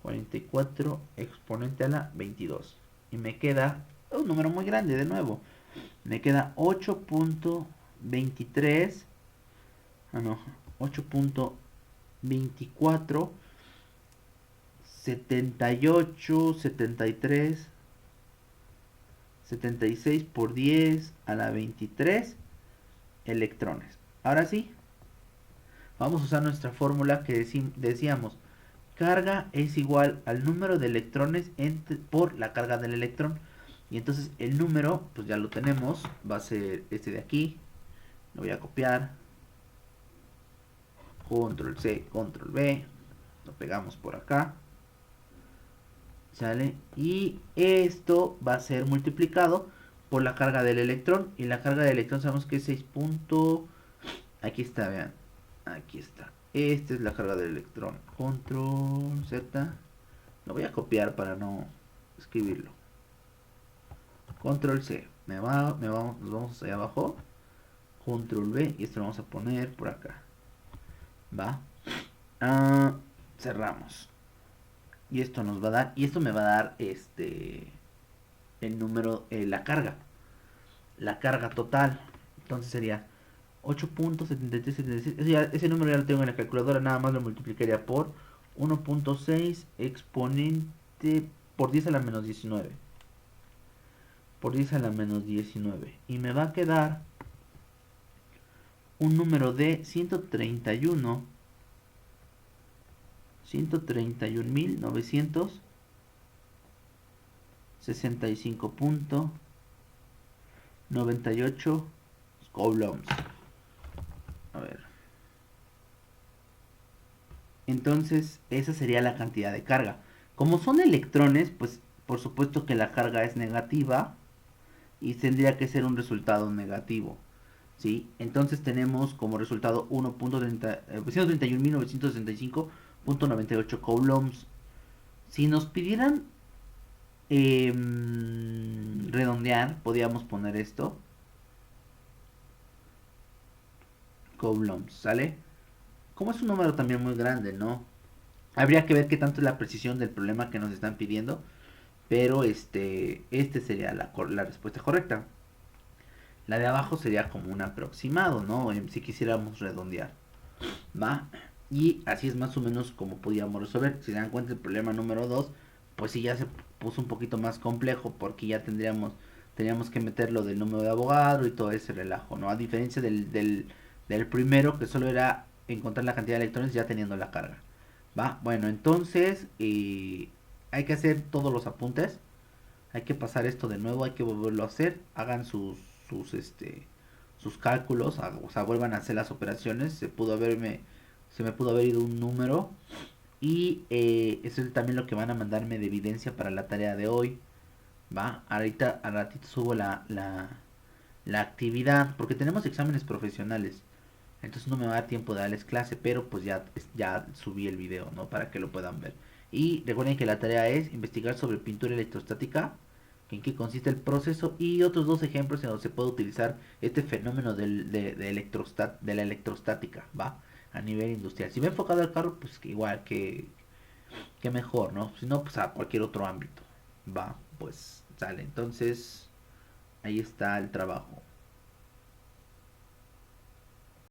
44 exponente a la 22. Y me queda un número muy grande de nuevo. Me queda 8.23. Ah, no. 8.24, 78, 73, 76 por 10 a la 23 electrones. Ahora sí, vamos a usar nuestra fórmula que decíamos. Carga es igual al número de electrones por la carga del electrón. Y entonces el número, pues ya lo tenemos, va a ser este de aquí. Lo voy a copiar. Control C, Control V. Lo pegamos por acá. ¿Sale? Y esto va a ser multiplicado por la carga del electrón. Y la carga del electrón sabemos que es 6. Aquí está, vean. Aquí está. Esta es la carga del electrón. Control Z. Lo voy a copiar para no escribirlo. Control C. Nos vamos allá abajo. Control V. Y esto lo vamos a poner por acá. Va. Cerramos. Y esto nos va a dar. Y esto me va a dar el número. La carga. La carga total. Entonces sería 8.7376. Ese número ya lo tengo en la calculadora. Nada más lo multiplicaría por 1.6 exponente por 10 a la menos 19. Por 10 a la menos 19. Y me va a quedar un número de 131.965.98 coulombs. A ver. Entonces, esa sería la cantidad de carga. Como son electrones, pues por supuesto que la carga es negativa y tendría que ser un resultado negativo. ¿Sí? Entonces tenemos como resultado 131.965.98 coulombs. Si nos pidieran redondear, podríamos poner esto. Coulombs, ¿sale? Como es un número también muy grande, ¿no? Habría que ver qué tanto es la precisión del problema que nos están pidiendo, pero este sería la respuesta correcta. La de abajo sería como un aproximado, ¿no? Si quisiéramos redondear, ¿va? Y así es más o menos como podíamos resolver. Si se dan cuenta, el problema número 2 pues sí ya se puso un poquito más complejo porque ya teníamos que meter lo del número de abogado y todo ese relajo, ¿no? A diferencia del primero, que solo era encontrar la cantidad de electrones ya teniendo la carga, ¿va? Bueno, entonces hay que hacer todos los apuntes, hay que pasar esto de nuevo, hay que volverlo a hacer, hagan sus, sus cálculos, o sea, vuelvan a hacer las operaciones, se me pudo haber ido un número y eso es también lo que van a mandarme de evidencia para la tarea de hoy, ¿va? Ahorita, al ratito subo la actividad, porque tenemos exámenes profesionales, entonces no me va a dar tiempo de darles clase, pero pues ya subí el video, ¿no? Para que lo puedan ver. Y recuerden que la tarea es investigar sobre pintura electrostática, en qué consiste el proceso y otros dos ejemplos en donde se puede utilizar este fenómeno de la electrostática, ¿va? A nivel industrial. Si me he enfocado al carro, pues que igual, que mejor, ¿no? Si no, pues a cualquier otro ámbito, ¿va? Pues sale. Entonces, ahí está el trabajo.